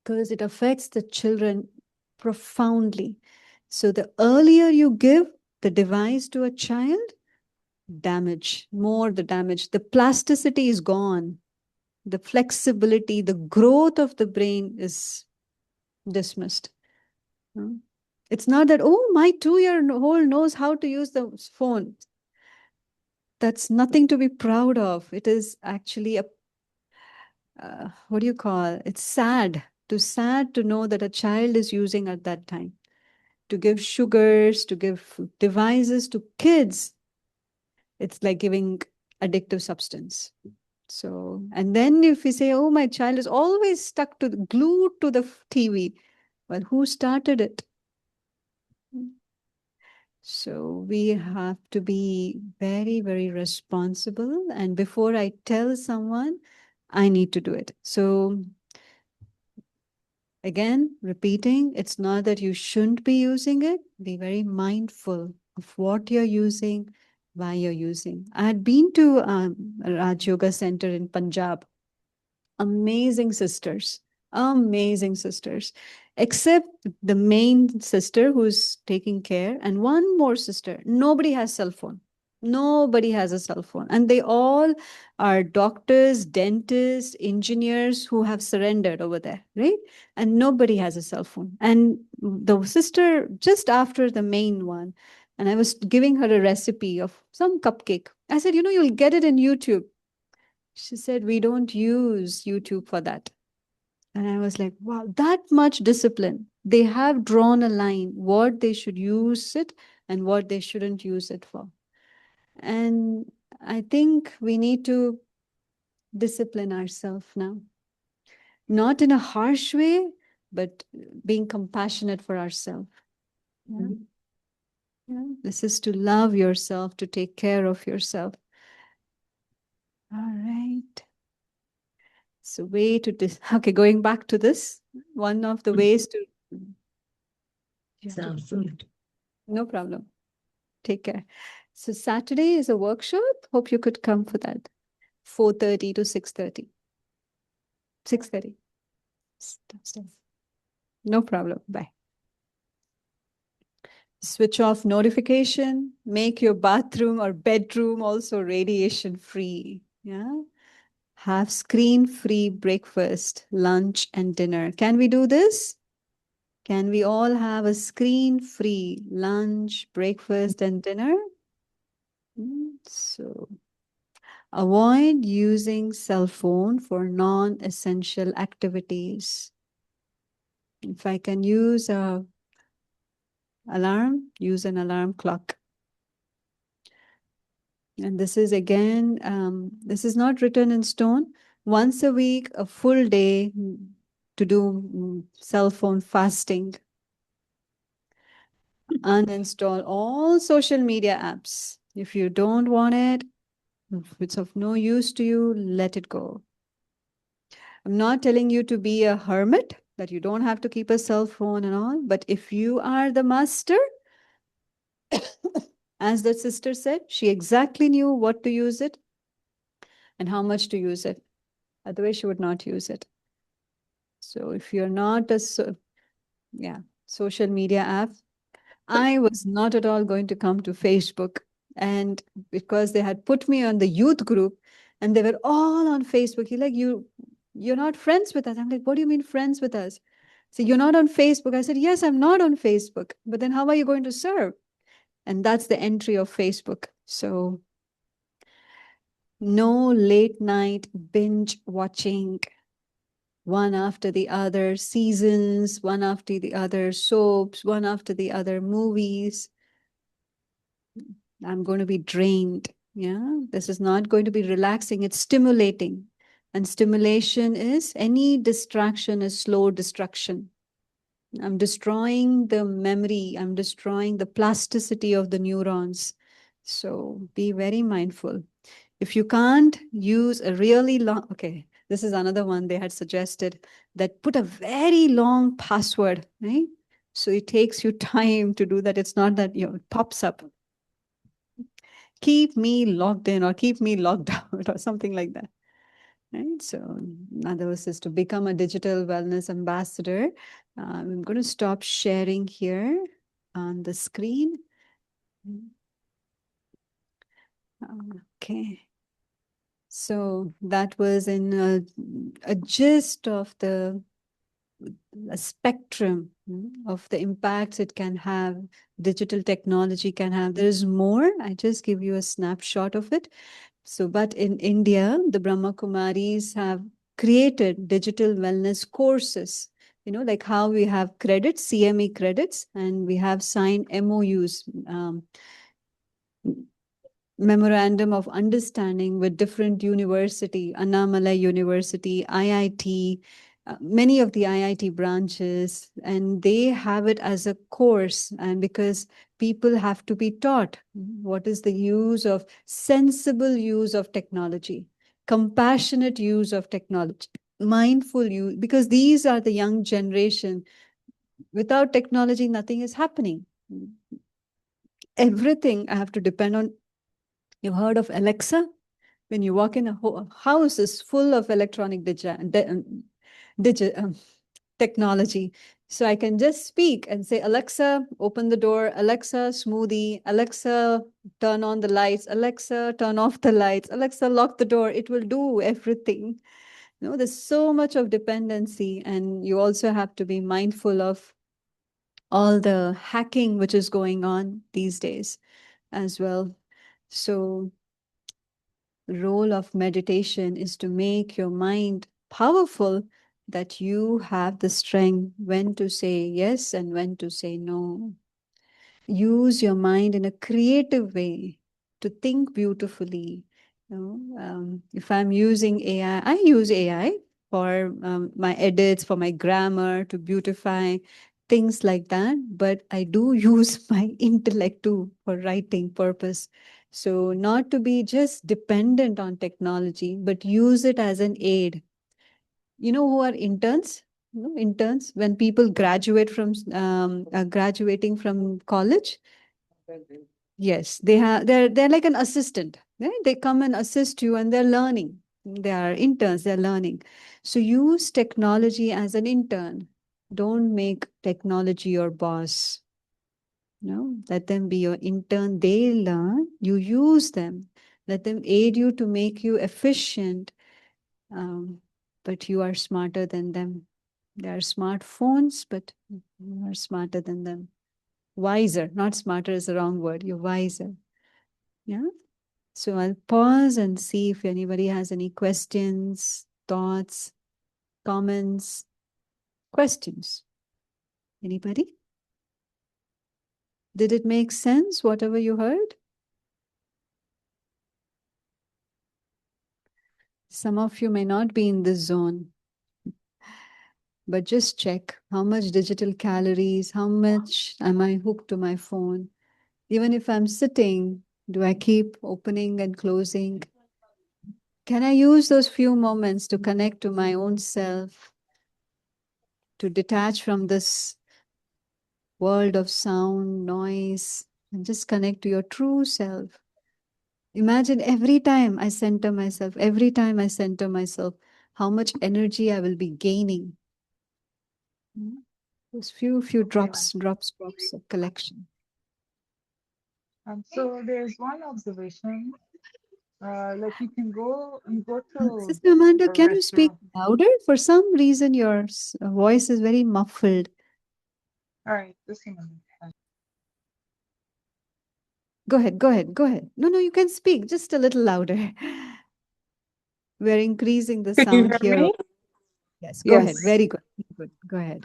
because it affects the children profoundly. So the earlier you give the device to a child, more the damage. The plasticity is gone. The flexibility, the growth of the brain is dismissed. It's not that, oh, my 2-year-old knows how to use the phone. That's nothing to be proud of. It is actually what do you call? It's sad to know that a child is using at that time. To give sugars, to give devices to kids, it's like giving addictive substance. So, and then if we say, oh, my child is always stuck to glued to the TV. Well, who started it? So we have to be very, very responsible. And before I tell someone, I need to do it. So again, repeating, it's not that you shouldn't be using it. Be very mindful of what you're using, why you're using. I had been to Raj Yoga Center in Punjab. Amazing sisters, except the main sister who's taking care and one more sister. Nobody has cell phone. Nobody has a cell phone. And they all are doctors, dentists, engineers who have surrendered over there, right? And nobody has a cell phone. And the sister just after the main one, and I was giving her a recipe of some cupcake. I said, you'll get it in YouTube. She said, we don't use YouTube for that. And I was like, wow, that much discipline. They have drawn a line, what they should use it and what they shouldn't use it for. And I think we need to discipline ourselves now. Not in a harsh way, but being compassionate for ourselves. Yeah. Yeah. This is to love yourself, to take care of yourself. All right. So way to okay, going back to this, one of the ways to Sounds good. no problem. Take care. So Saturday is a workshop. Hope you could come for that. 4:30 to 6:30. 6:30. No problem. Bye. Switch off notification. Make your bathroom or bedroom also radiation free. Yeah. Have screen-free breakfast, lunch, and dinner. Can we do this? Can we all have a screen-free lunch, breakfast, and dinner? So avoid using cell phone for non-essential activities. If I can use a alarm, use an alarm clock. And this is again, this is not written in stone. Once a week, a full day to do cell phone fasting. Uninstall all social media apps. If you don't want it, if it's of no use to you, let it go. I'm not telling you to be a hermit, that you don't have to keep a cell phone and all, but if you are the master, as the sister said, she exactly knew what to use it and how much to use it. Otherwise, she would not use it. So if you're not a social media app, I was not at all going to come to Facebook. And because they had put me on the youth group and they were all on Facebook, you're not friends with us. I'm like, what do you mean friends with us? So you're not on Facebook. I said, yes, I'm not on Facebook. But then how are you going to serve? And that's the entry of Facebook. So no late night binge watching, one after the other seasons, one after the other soaps, one after the other movies. I'm going to be drained. Yeah, this is not going to be relaxing. It's stimulating. And stimulation is any distraction is slow destruction. I'm destroying the memory. I'm destroying the plasticity of the neurons. So be very mindful. If you can't use a really long, okay, this is another one they had suggested, that put a very long password, right? So it takes you time to do that. It's not that, it pops up. Keep me logged in or keep me logged out or something like that. Right. So another is to become a digital wellness ambassador. I'm going to stop sharing here on the screen. Okay. So that was in a gist of the a spectrum of the impacts it can have, digital technology can have. There is more. I just give you a snapshot of it. So, but in India, the Brahma Kumaris have created digital wellness courses, like how we have credits, CME credits, and we have signed MOUs, memorandum of understanding with different university, Annamalai University, IIT, many of the IIT branches, and they have it as a course. And because people have to be taught what is the use of sensible use of technology, compassionate use of technology, mindful use, because these are the young generation. Without technology, nothing is happening. Everything I have to depend on. You heard of Alexa? When you walk in, a house is full of electronic technology. So I can just speak and say, Alexa, open the door. Alexa, smoothie. Alexa, turn on the lights. Alexa, turn off the lights. Alexa, lock the door. It will do everything. There's so much of dependency, and you also have to be mindful of all the hacking which is going on these days as well. So role of meditation is to make your mind powerful, that you have the strength when to say yes and when to say no. Use your mind in a creative way to think beautifully. If I'm using AI, I use AI for my edits, for my grammar, to beautify things like that. But I do use my intellect too for writing purpose. So not to be just dependent on technology, but use it as an aid. Who are interns? Interns, when people graduate from graduating from college, yes, they're like an assistant. Right? They come and assist you, and they're learning. They are interns, they're learning. So use technology as an intern. Don't make technology your boss. Let them be your intern. They learn, you use them. Let them aid you to make you efficient. But you are smarter than them. They are smartphones, but you are smarter than them. Wiser, not smarter is the wrong word. You're wiser. Yeah. So I'll pause and see if anybody has any questions, thoughts, comments, questions. Anybody? Did it make sense, whatever you heard? Some of you may not be in this zone. but just check how much digital calories, how much am I hooked to my phone? Even if I'm sitting, do I keep opening and closing? Can I use those few moments to connect to my own self, to detach from this world of sound, noise, and just connect to your true self? Imagine every time I center myself, how much energy I will be gaining. Those few drops of collection. So there's one observation. Like you go to Sister Amanda, a can you speak restaurant. louder? For some reason, your voice is very muffled. All right, just a minute. Go ahead. No, you can speak just a little louder. We're increasing the Can you sound hear here. me? Yes, go ahead. Yes. Very good. Good. Go ahead.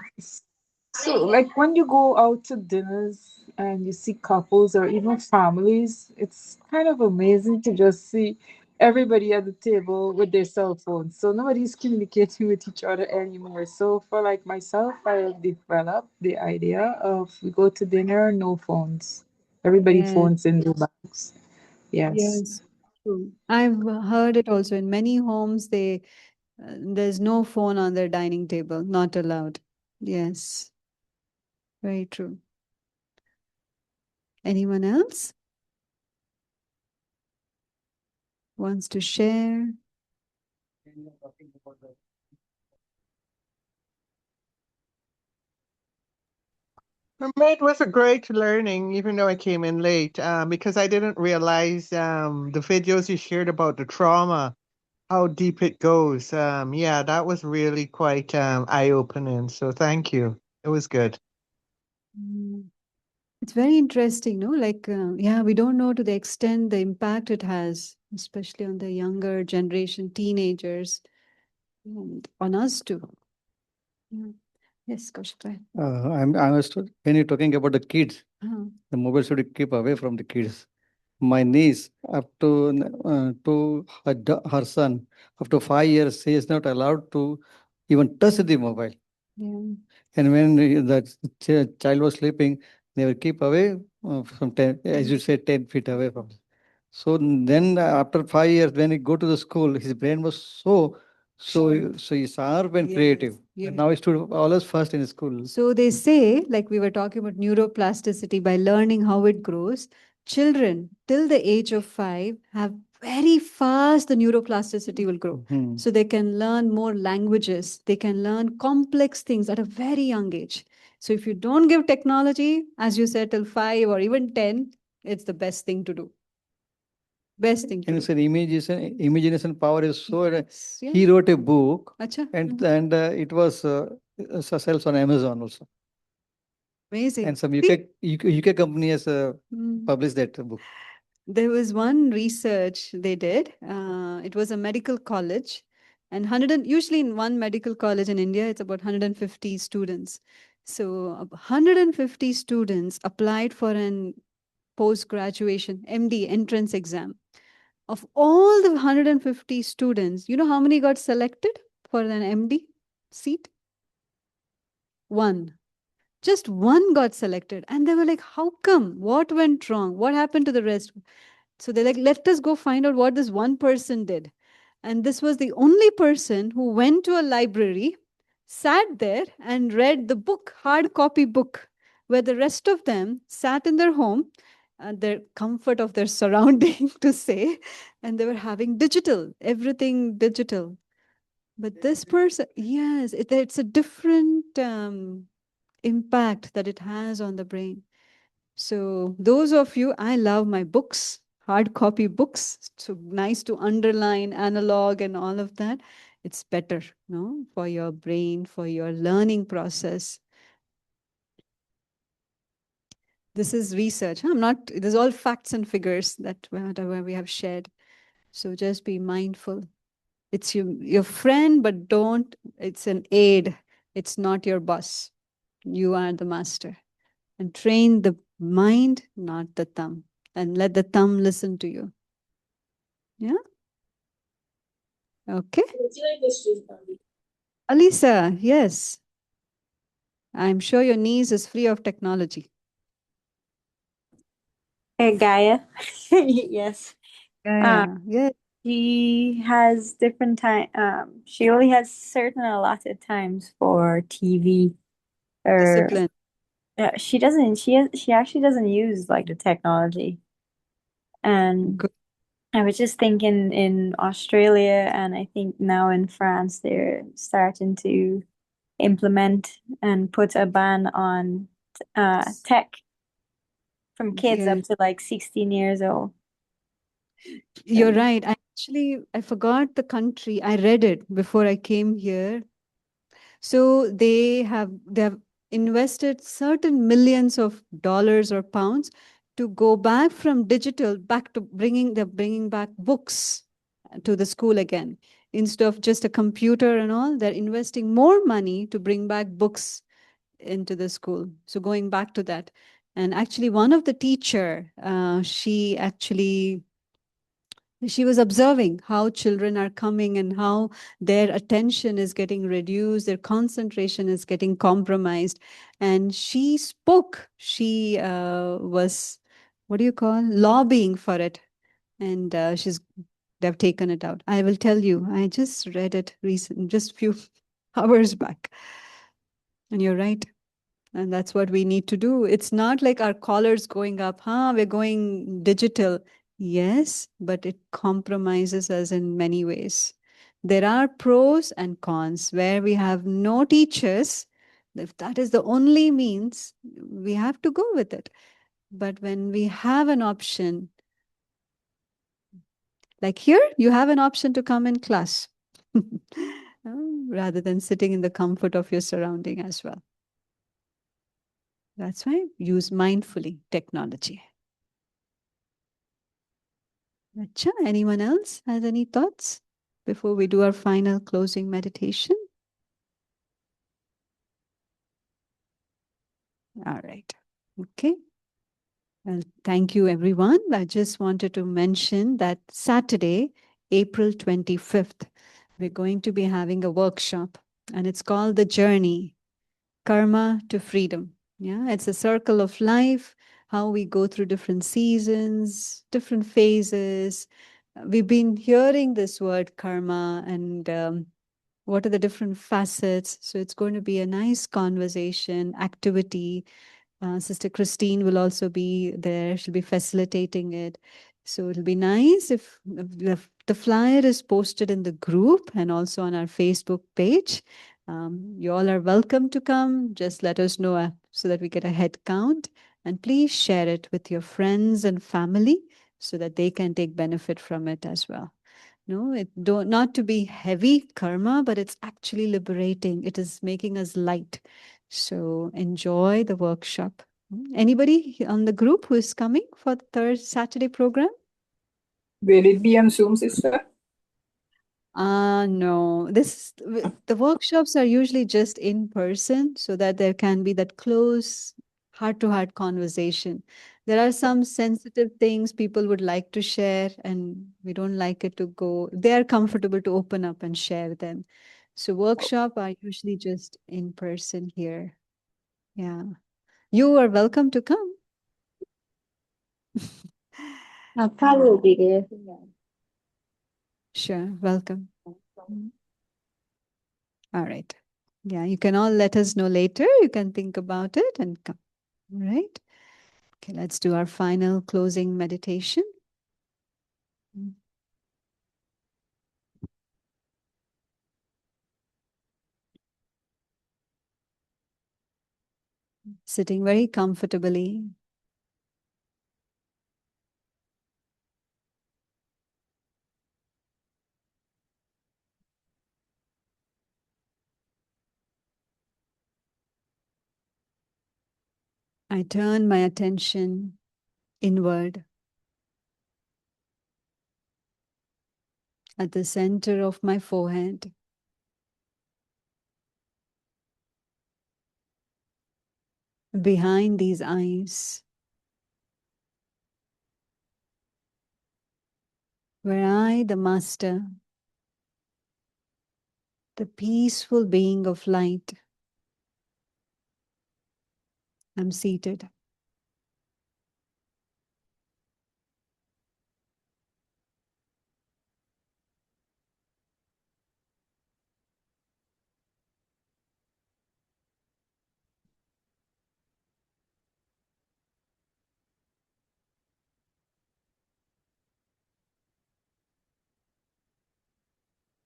So, like when you go out to dinners and you see couples or even families, it's kind of amazing to just see everybody at the table with their cell phones. So nobody's communicating with each other anymore. So for like myself, I have developed the idea of we go to dinner, no phones. Everybody Yes. phones in their bags. Yes. Yes. True. I've heard it also in many homes. There's no phone on their dining table. Not allowed. Yes. Very true. Anyone else wants to share? It was a great learning, even though I came in late, because I didn't realize the videos you shared about the trauma, how deep it goes. Yeah, that was really quite eye-opening. So thank you. It was good. Mm. It's very interesting, no? Like, yeah, we don't know to the extent the impact it has, especially on the younger generation, teenagers, and on us too. Yeah. Yes, Kaushik, go ahead. I understood when you're talking about the kids, Uh-huh. the mobile should keep away from the kids. My niece, up to her son, up to 5 years, he is not allowed to even touch the mobile. Yeah. And when the child was sleeping, they will keep away from 10, as you said, 10 feet away from. So then after 5 years, when he go to the school, his brain was so he's sharp and creative. Yes. And now he's to always first in school. So they say, like we were talking about neuroplasticity, by learning how it grows, children till the age of 5 have very fast the neuroplasticity will grow. Hmm. So they can learn more languages, they can learn complex things at a very young age. So if you don't give technology, as you said, till 5 or even 10, it's the best thing to do. Best thing to And do. it's an imagination power is so. Yes, yeah. He wrote a book, Acha. and it was sells on Amazon also. Amazing. And some See? UK company has Mm. published that book. There was one research they did. It was a medical college, and usually in one medical college in India, it's about 150 students. So 150 students applied for an post-graduation MD entrance exam. Of all the 150 students, you know how many got selected for an MD seat? One. Just one got selected. And they were like, how come? What went wrong? What happened to the rest? So they're like, let us go find out what this one person did. And this was the only person who went to a library, sat there and read the book, hard copy book, where the rest of them sat in their home, their comfort of their surrounding to say, and they were having digital, everything digital. But this person, yes, it's a different impact that it has on the brain. So those of you, I love my books, hard copy books. So nice to underline, analog and all of that. It's better, no, for your brain, for your learning process. This is research. I'm not, this is all facts and figures that whatever we have shared. So just be mindful. It's your friend, but it's an aid. It's not your boss. You are the master. And train the mind, not the thumb. And let the thumb listen to you. Yeah? Okay. Alisa, yes. I'm sure your niece is free of technology. Gaia. Yes. Yeah, yeah. She has different time. She only has certain allotted times for TV. Or Discipline. she doesn't. She actually doesn't use like the technology. And Good. I was just thinking in Australia and I think now in France they're starting to implement and put a ban on tech from kids Yeah. up to like 16 years old. You're So, right. I forgot the country. I read it before I came here. So they have invested certain millions of dollars or pounds to go back from digital back to they're bringing back books to the school again. Instead of just a computer and all, they're investing more money to bring back books into the school. So going back to that. And actually one of the teacher, she was observing how children are coming and how their attention is getting reduced, their concentration is getting compromised. And she spoke, she was, what do you call, lobbying for it. And they've taken it out. I will tell you, I just read it just few hours back. And you're right. And that's what we need to do. It's not like our collars going up, we're going digital. Yes, but it compromises us in many ways. There are pros and cons where we have no teachers. If that is the only means, we have to go with it. But when we have an option, like here, you have an option to come in class rather than sitting in the comfort of your surrounding as well. That's why use mindfully technology. Acha, anyone else has any thoughts before we do our final closing meditation? All right. Okay. Well, thank you, everyone. I just wanted to mention that Saturday, April 25th, we're going to be having a workshop, and it's called The Journey, Karma to Freedom. Yeah, it's a circle of life, how we go through different seasons, different phases. We've been hearing this word karma and what are the different facets. So it's going to be a nice conversation, activity. Sister Christine will also be there. She'll be facilitating it. So it'll be nice if the flyer is posted in the group and also on our Facebook page. You all are welcome to come. Just let us know so that we get a head count. And please share it with your friends and family so that they can take benefit from it as well. No, not to be heavy karma, but it's actually liberating. It is making us light. So enjoy the workshop. Anybody on the group who is coming for the third Saturday program? Will it be on Zoom, sister? No. The workshops are usually just in person so that there can be that close heart-to-heart conversation. There are some sensitive things people would like to share and we don't like it to go. They are comfortable to open up and share them. So workshop are usually just in person here. Yeah. You are welcome to come. I'll probably be there. Sure, welcome. All right. Yeah, you can all let us know later. You can think about it and come. All right. Okay, let's do our final closing meditation. Sitting very comfortably. I turn my attention inward at the center of my forehead. Behind these eyes, where I, the Master, the peaceful being of light, I'm seated.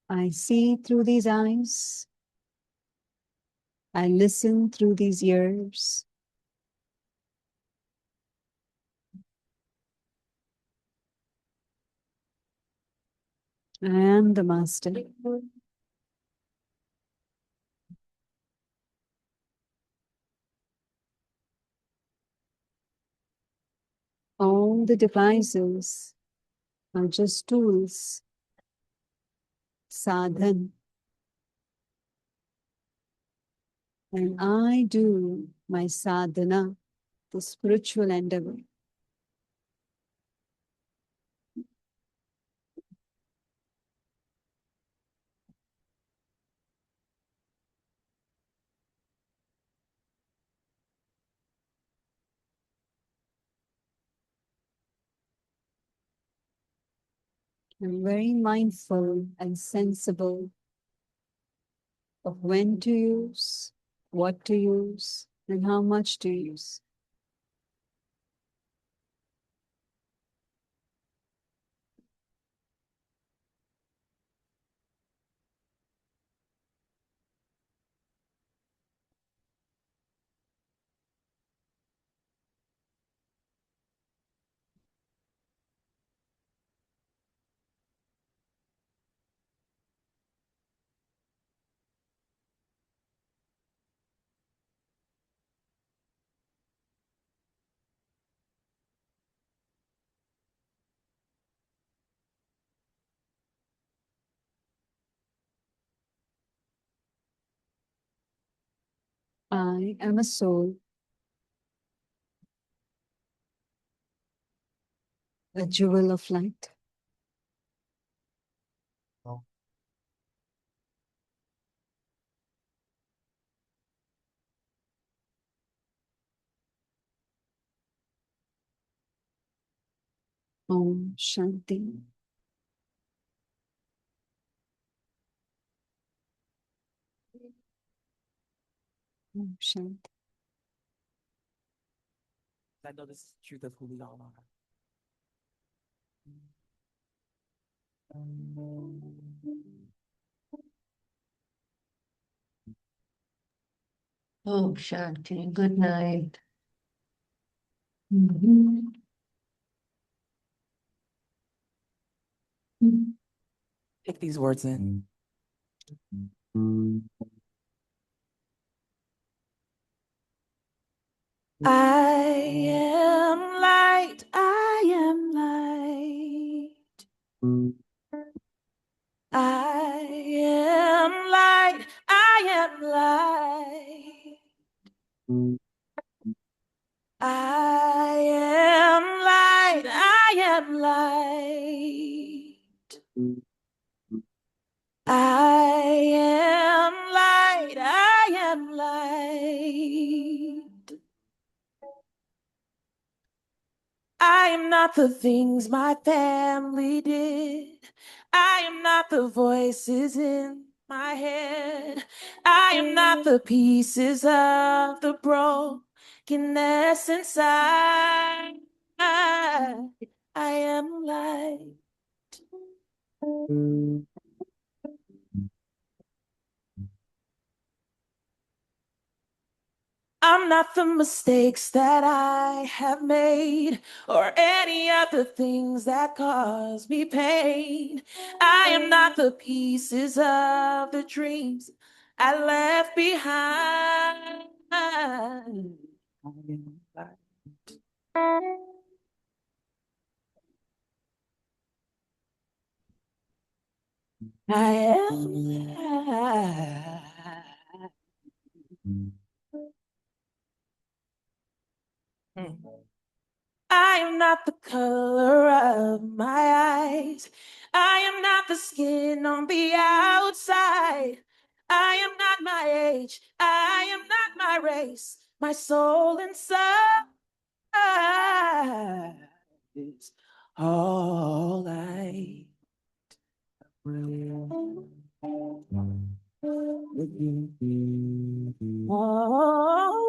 I see through these eyes. I listen through these ears. I am the master. All the devices are just tools, sadhan. And I do my sadhana, the spiritual endeavor. I'm very mindful and sensible of when to use, what to use, and how much to use. I am a soul, a jewel of light. Om Shanti. Om Shanti. I know this is the truth of who we all are. Oh, Shanti, good night. Mhm. Take these words in. I am light, I am light. I am light, I am light. I am light, I am light. I am light, I am light. I am not the things my family did. I am not the voices in my head. I am not the pieces of the brokenness inside. I am light. I'm not the mistakes that I have made or any other things that cause me pain. I am not the pieces of the dreams I left behind. I am light. I am light. I am not the color of my eyes. I am not the skin on the outside. I am not my age. I am not my race. My soul inside is all right. Oh,